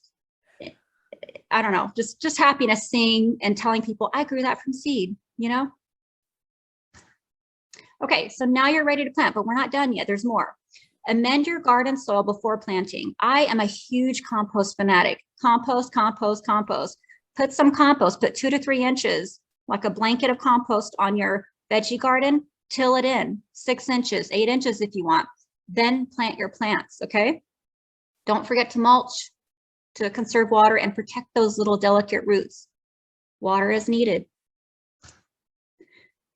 happiness seeing and telling people I grew that from seed, you know? Okay, so now you're ready to plant, but we're not done yet. There's more. Amend your garden soil before planting. I am a huge compost fanatic. Compost, compost, compost. Put some compost, put 2 to 3 inches, like a blanket of compost on your veggie garden, till it in 6 inches, 8 inches if you want. Then plant your plants, okay? Don't forget to mulch to conserve water and protect those little delicate roots. Water is needed.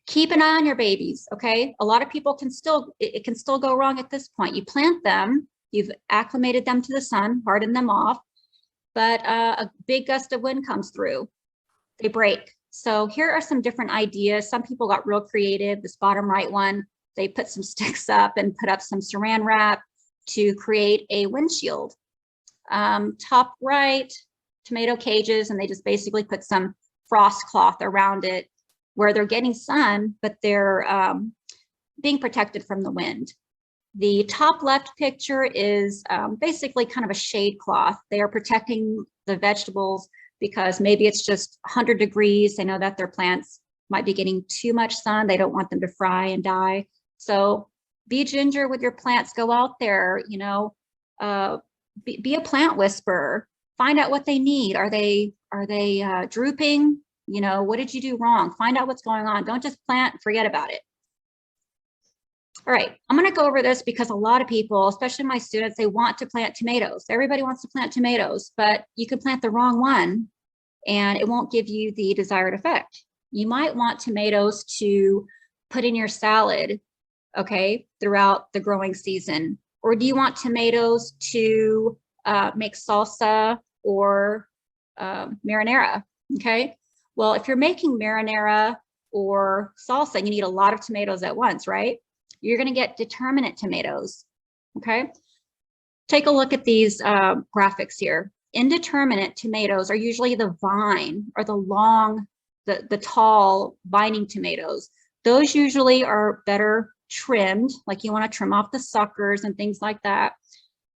Keep an eye on your babies, okay? A lot of people it can still go wrong at this point. You plant them, you've acclimated them to the sun, hardened them off, but a big gust of wind comes through, they break. So here are some different ideas. Some people got real creative. This bottom right one, they put some sticks up and put up some saran wrap to create a windshield. Top right, tomato cages, and they just basically put some frost cloth around it where they're getting sun, but they're being protected from the wind. The top left picture is basically kind of a shade cloth. They are protecting the vegetables because maybe it's just 100 degrees. They know that their plants might be getting too much sun. They don't want them to fry and die. So be ginger with your plants. Go out there, you know, be a plant whisperer. Find out what they need. Are they drooping? You know, what did you do wrong? Find out what's going on. Don't just plant and forget about it. All right, I'm going to go over this because a lot of people, especially my students, they want to plant tomatoes. Everybody wants to plant tomatoes, but you could plant the wrong one and it won't give you the desired effect. You might want tomatoes to put in your salad, okay, throughout the growing season. Or do you want tomatoes to make salsa or marinara, okay? Well, if you're making marinara or salsa, you need a lot of tomatoes at once, right? You're gonna get determinate tomatoes, okay? Take a look at these graphics here. Indeterminate tomatoes are usually the vine or the long, the tall vining tomatoes. Those usually are better trimmed, like you want to trim off the suckers and things like that.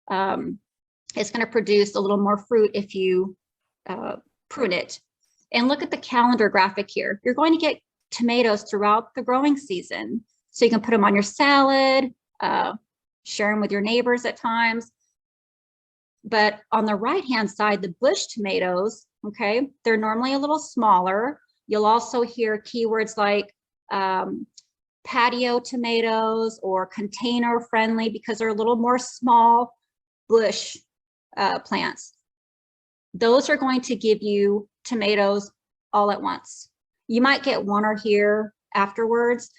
It's going to produce a little more fruit if you prune it. And look at the calendar graphic here. You're going to get tomatoes throughout the growing season. So you can put them on your salad, share them with your neighbors at times. But on the right-hand side, the bush tomatoes, okay, they're normally a little smaller. You'll also hear keywords like patio tomatoes or container friendly because they're a little more small bush plants. Those are going to give you tomatoes all at once. You might get one or here afterwards,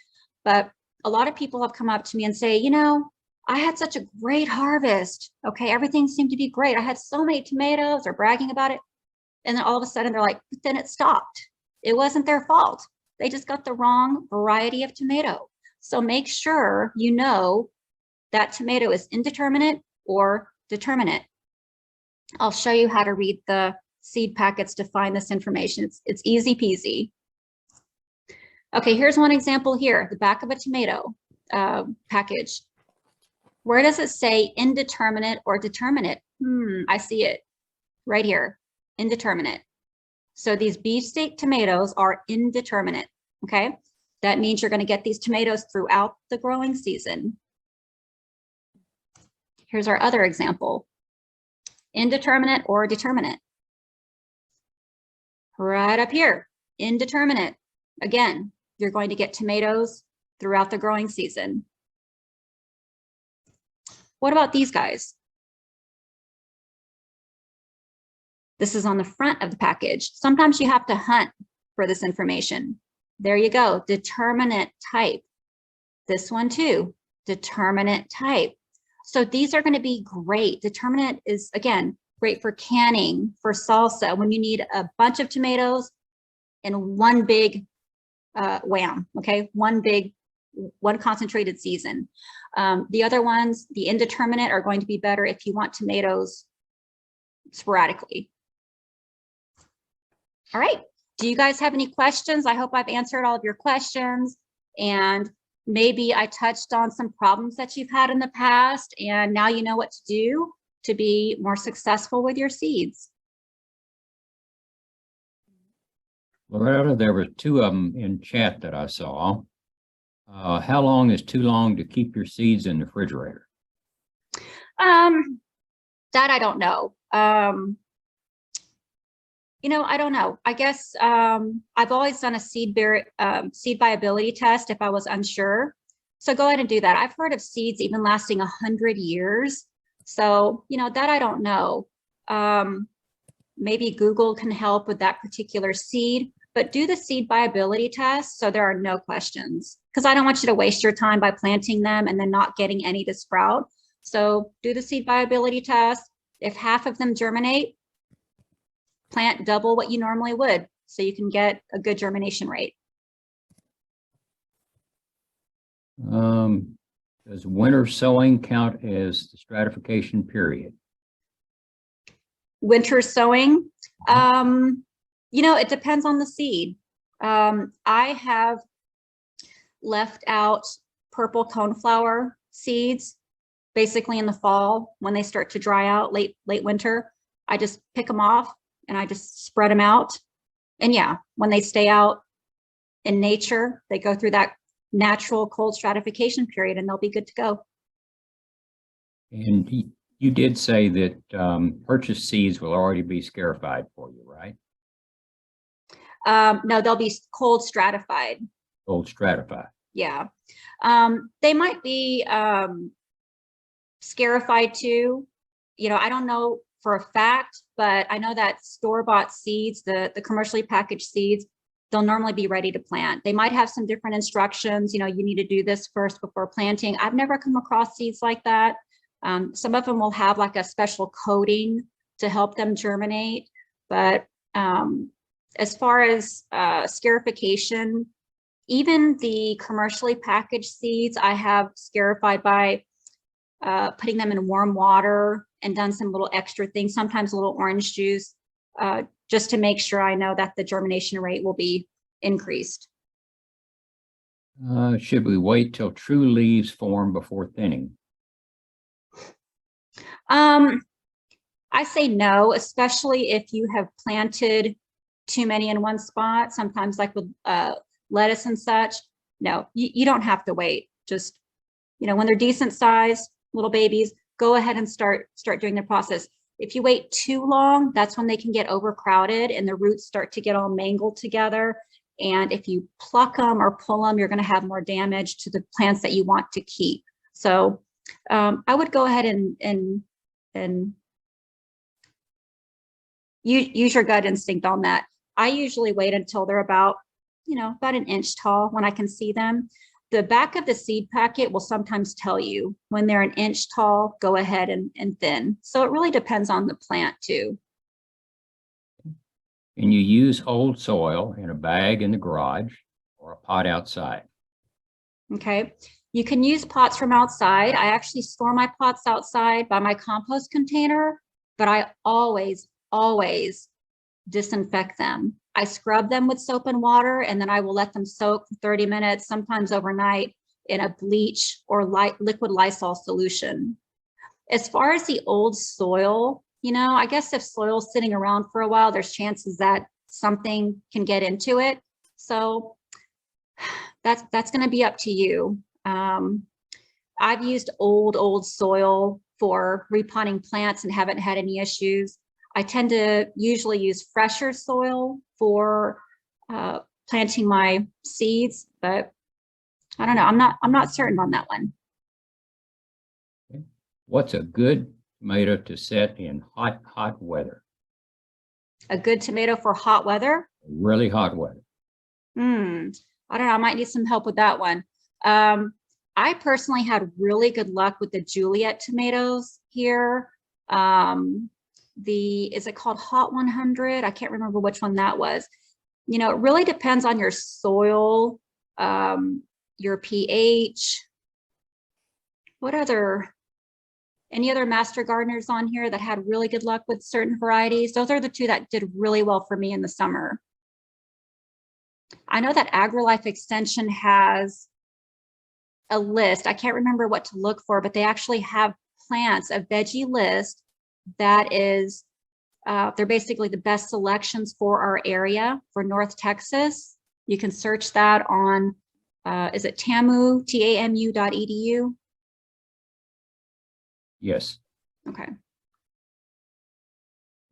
but a lot of people have come up to me and say, you know, I had such a great harvest. Okay, everything seemed to be great. I had so many tomatoes, or bragging about it. And then all of a sudden they're like, but then it stopped. It wasn't their fault. They just got the wrong variety of tomato. So make sure you know that tomato is indeterminate or determinate. I'll show you how to read the seed packets to find this information. It's easy peasy. Okay, here's one example here, the back of a tomato package. Where does it say indeterminate or determinate? I see it right here, indeterminate. So these beefsteak tomatoes are indeterminate, okay? That means you're gonna get these tomatoes throughout the growing season. Here's our other example, indeterminate or determinate. Right up here, indeterminate. Again, you're going to get tomatoes throughout the growing season. What about these guys? This is on the front of the package. Sometimes you have to hunt for this information. There you go, determinate type. This one too, determinate type. So these are going to be great. Determinate is, again, great for canning, for salsa, when you need a bunch of tomatoes in one big wham, okay? One concentrated season. The other ones, the indeterminate, are going to be better if you want tomatoes sporadically. All right, do you guys have any questions? I hope I've answered all of your questions, and maybe I touched on some problems that you've had in the past, and now you know what to do to be more successful with your seeds. Loretta, there were two of them in chat that I saw. How long is too long to keep your seeds in the refrigerator? That I don't know. You know, I don't know. I guess I've always done a seed viability test if I was unsure. So go ahead and do that. I've heard of seeds even lasting 100 years. So, you know, that I don't know. Maybe Google can help with that particular seed, but do the seed viability test so there are no questions, because I don't want you to waste your time by planting them and then not getting any to sprout. So do the seed viability test. If half of them germinate, plant double what you normally would so you can get a good germination rate. Does winter sowing count as the stratification period? Winter sowing, you know, it depends on the seed. I have left out purple coneflower seeds basically in the fall when they start to dry out late winter. I just pick them off and I just spread them out. And yeah, when they stay out in nature, they go through that natural cold stratification period and they'll be good to go. And you did say that purchased seeds will already be scarified for you, right? No, they'll be cold stratified. Cold stratified. Yeah. They might be scarified too. You know, I don't know for a fact, but I know that store-bought seeds, the commercially packaged seeds, they'll normally be ready to plant. They might have some different instructions. You need to do this first before planting. I've never come across seeds like that. Some of them will have like a special coating to help them germinate. But as far as scarification, even the commercially packaged seeds, I have scarified by putting them in warm water and done some little extra things, sometimes a little orange juice, just to make sure I know that the germination rate will be increased. Should we wait till true leaves form before thinning? I say no, especially if you have planted too many in one spot, sometimes like with lettuce and such. No, you don't have to wait. Just, when they're decent size, little babies, go ahead and start doing the process. If you wait too long, that's when they can get overcrowded and the roots start to get all mangled together. And if you pluck them or pull them, you're going to have more damage to the plants that you want to keep. So I would go ahead and use your gut instinct on that. I usually wait until they're about an inch tall when I can see them. The back of the seed packet will sometimes tell you when they're an inch tall, go ahead and thin. So it really depends on the plant too. Can you use old soil in a bag in the garage or a pot outside? Okay. You can use pots from outside. I actually store my pots outside by my compost container, but I always disinfect them. I scrub them with soap and water, and then I will let them soak for 30 minutes, sometimes overnight, in a bleach or liquid Lysol solution. As far as the old soil, I guess if soil's sitting around for a while, there's chances that something can get into it. So that's going to be up to you. I've used old soil for repotting plants and haven't had any issues. I tend to usually use fresher soil for planting my seeds, but I don't know. I'm not certain on that one. Okay. What's a good tomato to set in hot weather? A good tomato for hot weather? Really hot weather. I don't know. I might need some help with that one. I personally had really good luck with the Juliet tomatoes here. Is it called Hot 100? I can't remember which one that was. It really depends on your soil, your pH. Any other master gardeners on here that had really good luck with certain varieties? Those are the two that did really well for me in the summer. I know that AgriLife Extension has a list. I can't remember what to look for, but they actually have plants, a veggie list that is, they're basically the best selections for our area for North Texas. You can search that on, is it tamu.edu? Yes. Okay.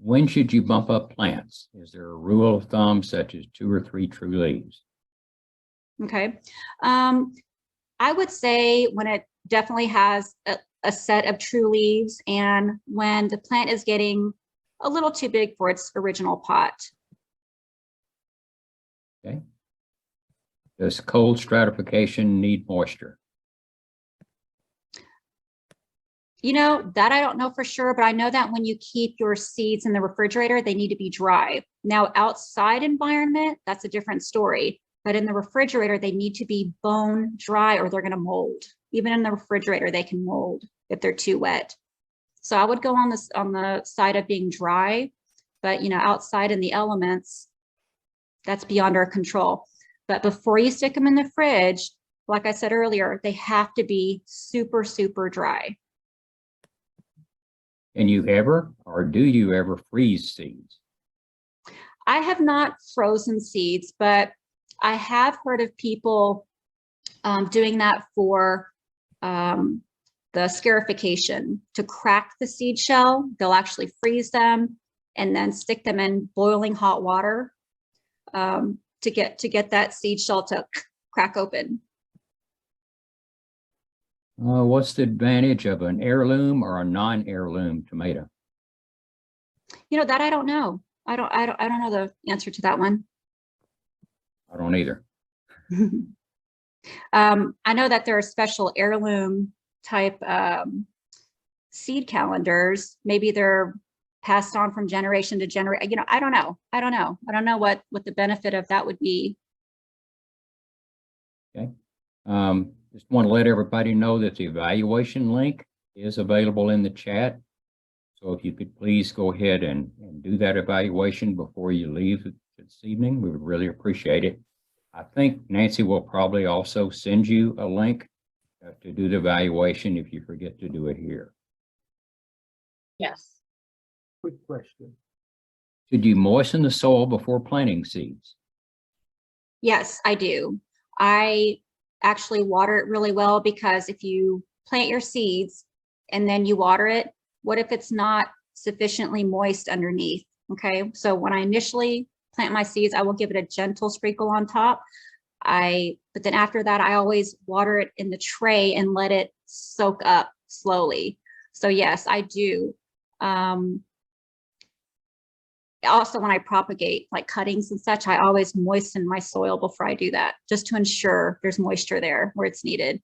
When should you bump up plants? Is there a rule of thumb such as 2 or 3 true leaves? Okay. I would say when it definitely has a set of true leaves and when the plant is getting a little too big for its original pot. Okay. Does cold stratification need moisture? That I don't know for sure, but I know that when you keep your seeds in the refrigerator, they need to be dry. Now, outside environment, that's a different story. But in the refrigerator, they need to be bone dry or they're going to mold. Even in the refrigerator, they can mold if they're too wet. So I would go on the side of being dry, but outside in the elements, that's beyond our control. But before you stick them in the fridge, like I said earlier, they have to be super, super dry. Can you ever, or do you ever freeze seeds? I have not frozen seeds, but I have heard of people doing that for the scarification, to crack the seed shell. They'll actually freeze them and then stick them in boiling hot water to get that seed shell to crack open. What's the advantage of an heirloom or a non-heirloom tomato? That I don't know. I don't know the answer to that one. I don't either. I know that there are special heirloom type seed calendars. Maybe they're passed on from generation to generation. You know, I don't know. I don't know what the benefit of that would be. Okay. Just want to let everybody know that the evaluation link is available in the chat. So if you could please go ahead and do that evaluation before you leave this evening, we would really appreciate it. I think Nancy will probably also send you a link to do the evaluation if you forget to do it here. Yes. Quick question. Should you moisten the soil before planting seeds? Yes, I do. I actually water it really well, because if you plant your seeds and then you water it, what if it's not sufficiently moist underneath? Okay, so when I initially plant my seeds, I will give it a gentle sprinkle on top. But then after that, I always water it in the tray and let it soak up slowly. So yes, I do. Also, when I propagate like cuttings and such, I always moisten my soil before I do that, just to ensure there's moisture there where it's needed.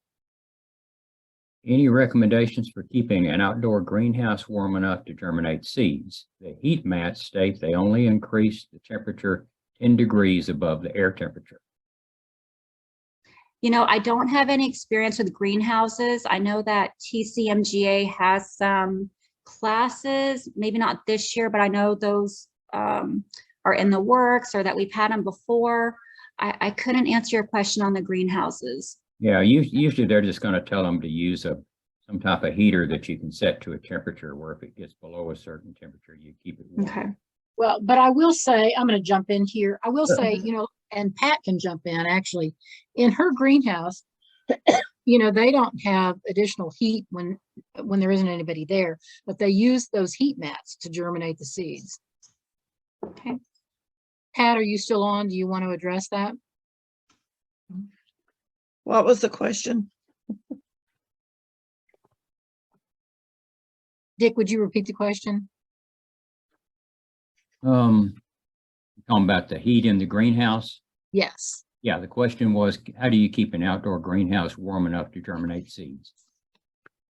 Any recommendations for keeping an outdoor greenhouse warm enough to germinate seeds? The heat mats state they only increase the temperature 10 degrees above the air temperature. You know, I don't have any experience with greenhouses. I know that TCMGA has some classes, maybe not this year, but I know those are in the works, or that we've had them before. I couldn't answer your question on the greenhouses. Yeah, usually they're just going to tell them to use some type of heater that you can set to a temperature where if it gets below a certain temperature, you keep it warm. Okay. Well, but I will say, I'm going to jump in here. I will say, you know, and Pat can jump in actually, in her greenhouse, you know, they don't have additional heat when there isn't anybody there, but they use those heat mats to germinate the seeds. Okay. Pat, are you still on? Do you want to address that? What was the question? Dick, would you repeat the question? Talking about the heat in the greenhouse. Yes. Yeah, the question was, how do you keep an outdoor greenhouse warm enough to germinate seeds?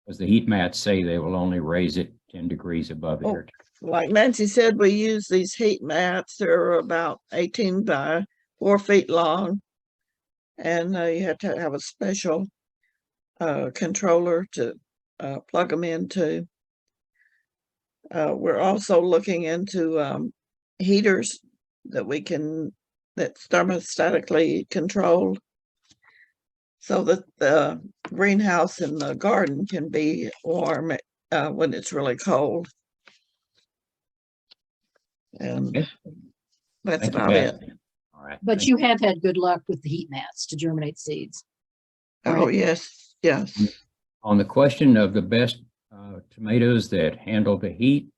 Because the heat mats say they will only raise it 10 degrees above the air temperature. Like Nancy said, we use these heat mats. They're about 18 by 4 feet long. And you have to have a special controller to plug them into. We're also looking into heaters that's thermostatically controlled, so that the greenhouse and the garden can be warm when it's really cold. And Okay. that's Thank you, about Pat. it. All right. But thank you have had good luck with the heat mats to germinate seeds. Oh, yes, yes. On the question of the best tomatoes that handle the heat,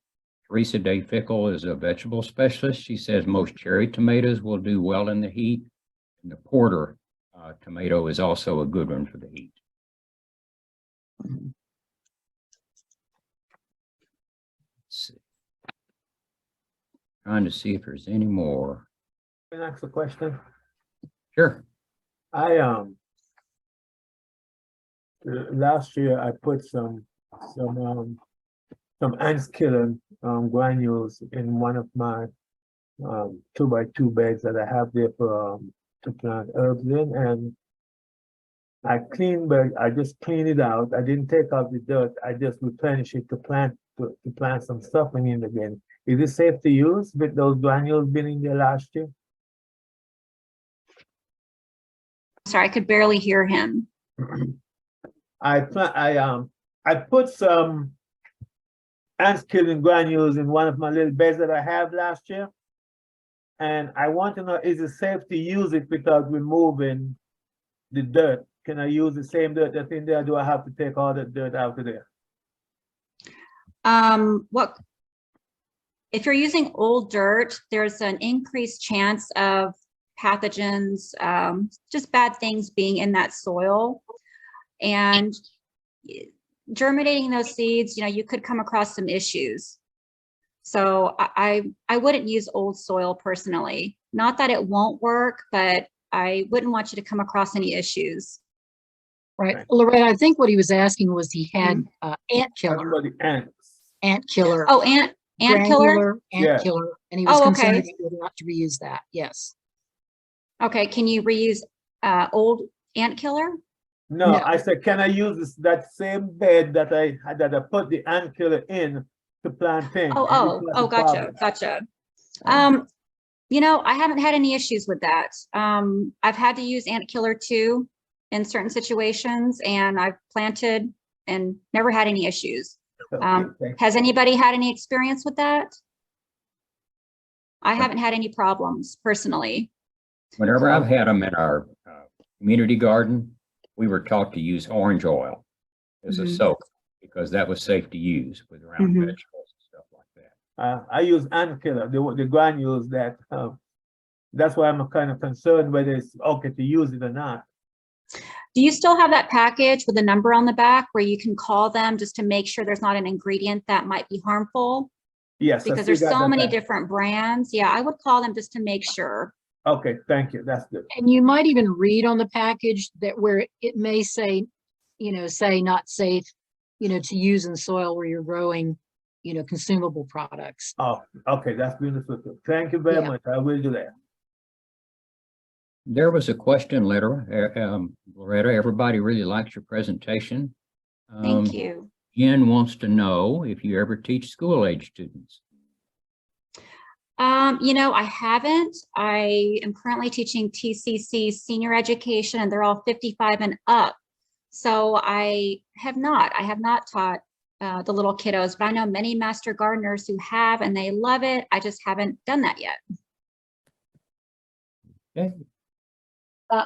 Teresa Day Fickle is a vegetable specialist. She says most cherry tomatoes will do well in the heat. And the Porter tomato is also a good one for the heat. Mhm. Let's see. Trying to see if there's any more. Can I ask a question? Sure. Last year I put some ants killing granules in one of my 2x2 beds that I have there for to plant herbs in, and I just cleaned it out. I didn't take out the dirt. I just replenished it to plant some stuff in again. Is it safe to use with those granules been in there last year? Sorry, I could barely hear him. I put some ants killing granules in one of my little beds that I have last year. And I want to know, is it safe to use it without removing the dirt? Can I use the same dirt that's in there? Do I have to take all the dirt out of there? If you're using old dirt, there's an increased chance of pathogens, just bad things being in that soil. And germinating those seeds, you know, you could come across some issues. So I wouldn't use old soil personally. Not that it won't work, but I wouldn't want you to come across any issues. Right. Right. Loretta, I think what he was asking was he had ant That's killer, for the ants. ant killer. Oh, ant killer? granular ant Yeah. killer, and he was Oh, concerned okay. that he would not to reuse that. Yes. Okay, can you reuse old ant killer? No, No. I said, can I use that same bed that I put the ant killer in to plant in? Gotcha. You know, I haven't had any issues with that. I've had to use ant killer too in certain situations, and I've planted and never had any issues. Has anybody had any experience with that? I haven't had any problems personally. Whenever I've had them in our community garden, we were taught to use orange oil as a Mhm. soak because that was safe to use with around Mhm. vegetables and stuff like that. I use ant killer, the granules that, that's why I'm kind of concerned whether it's okay to use it or not. Do you still have that package with a number on the back where you can call them just to make sure there's not an ingredient that might be harmful? Yes. I Because still there's got so the many pack. different brands. Yeah, I would call them just to make sure. Okay, thank you. That's good. And you might even read on the package that where it may say, say not safe, to use in soil where you're growing, consumable products. Oh, okay, that's beautiful. Thank you very Yeah. much. I will do that. There was a question, Loretta. Everybody really likes your presentation. Thank you. Jen wants to know if you ever teach school-age students. I haven't. I am currently teaching TCC senior education, and they're all 55 and up. So I have not taught the little kiddos, but I know many master gardeners who have, and they love it. I just haven't done that yet. Okay.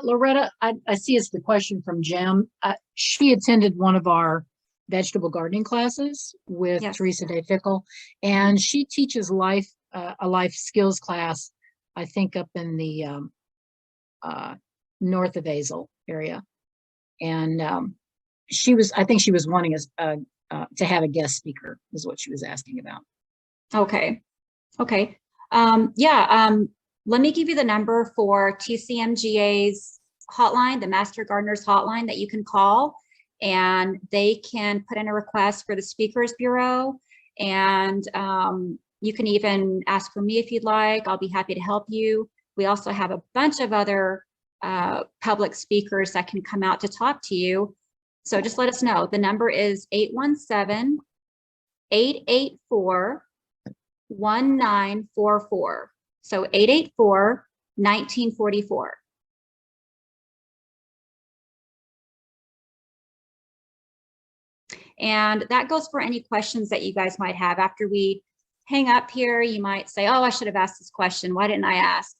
Loretta, I see it's the question from Jim. She attended one of our vegetable gardening classes with Yes. Teresa Day Fickle, and she teaches a life skills class, I think up in the north of Azle area. And I think she was wanting us to have a guest speaker is what she was asking about. Okay. Let me give you the number for TCMGA's hotline, the Master Gardeners hotline that you can call, and they can put in a request for the Speakers Bureau. And you can even ask for me if you'd like. I'll be happy to help you. We also have a bunch of other public speakers that can come out to talk to you. So just let us know. The number is 817-884-1944. So 884-1944. And that goes for any questions that you guys might have. After we hang up here, you might say, oh, I should have asked this question. Why didn't I ask?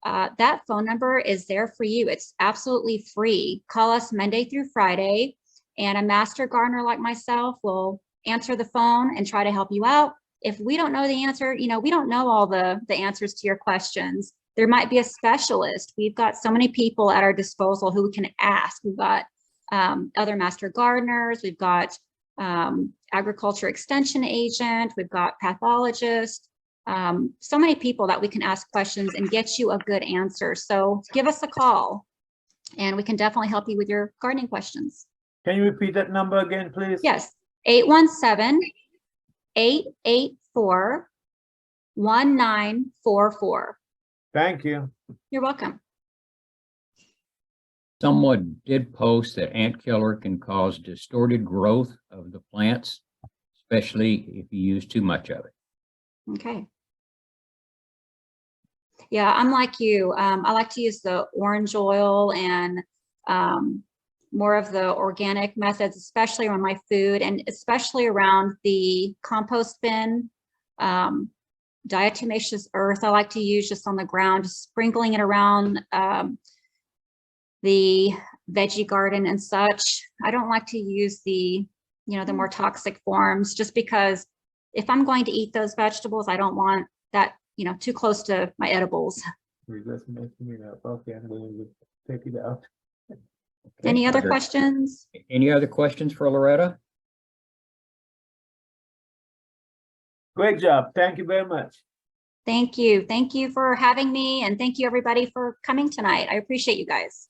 That phone number is there for you. It's absolutely free. Call us Monday through Friday, and a master gardener like myself will answer the phone and try to help you out. If we don't know the answer, we don't know all the answers to your questions. There might be a specialist. We've got so many people at our disposal who we can ask. We've got other master gardeners. We've got agriculture extension agent. We've got pathologists. So many people that we can ask questions and get you a good answer. So give us a call and we can definitely help you with your gardening questions. Can you repeat that number again, please? Yes, 817-884-1944. Thank you. You're welcome. Someone did post that ant killer can cause distorted growth of the plants, especially if you use too much of it. Okay. Yeah, I'm like you. I like to use the orange oil and more of the organic methods, especially around my food and especially around the compost bin. Diatomaceous earth I like to use just on the ground, just sprinkling it around the veggie garden and such. I don't like to use the more toxic forms, just because if I'm going to eat those vegetables, I don't want that too close to my edibles. You're just messing it up. Okay, I'm going to take it out. Okay. Any other questions? Any other questions for Loretta? Great job. Thank you very much. Thank you. Thank you for having me, and thank you everybody for coming tonight. I appreciate you guys.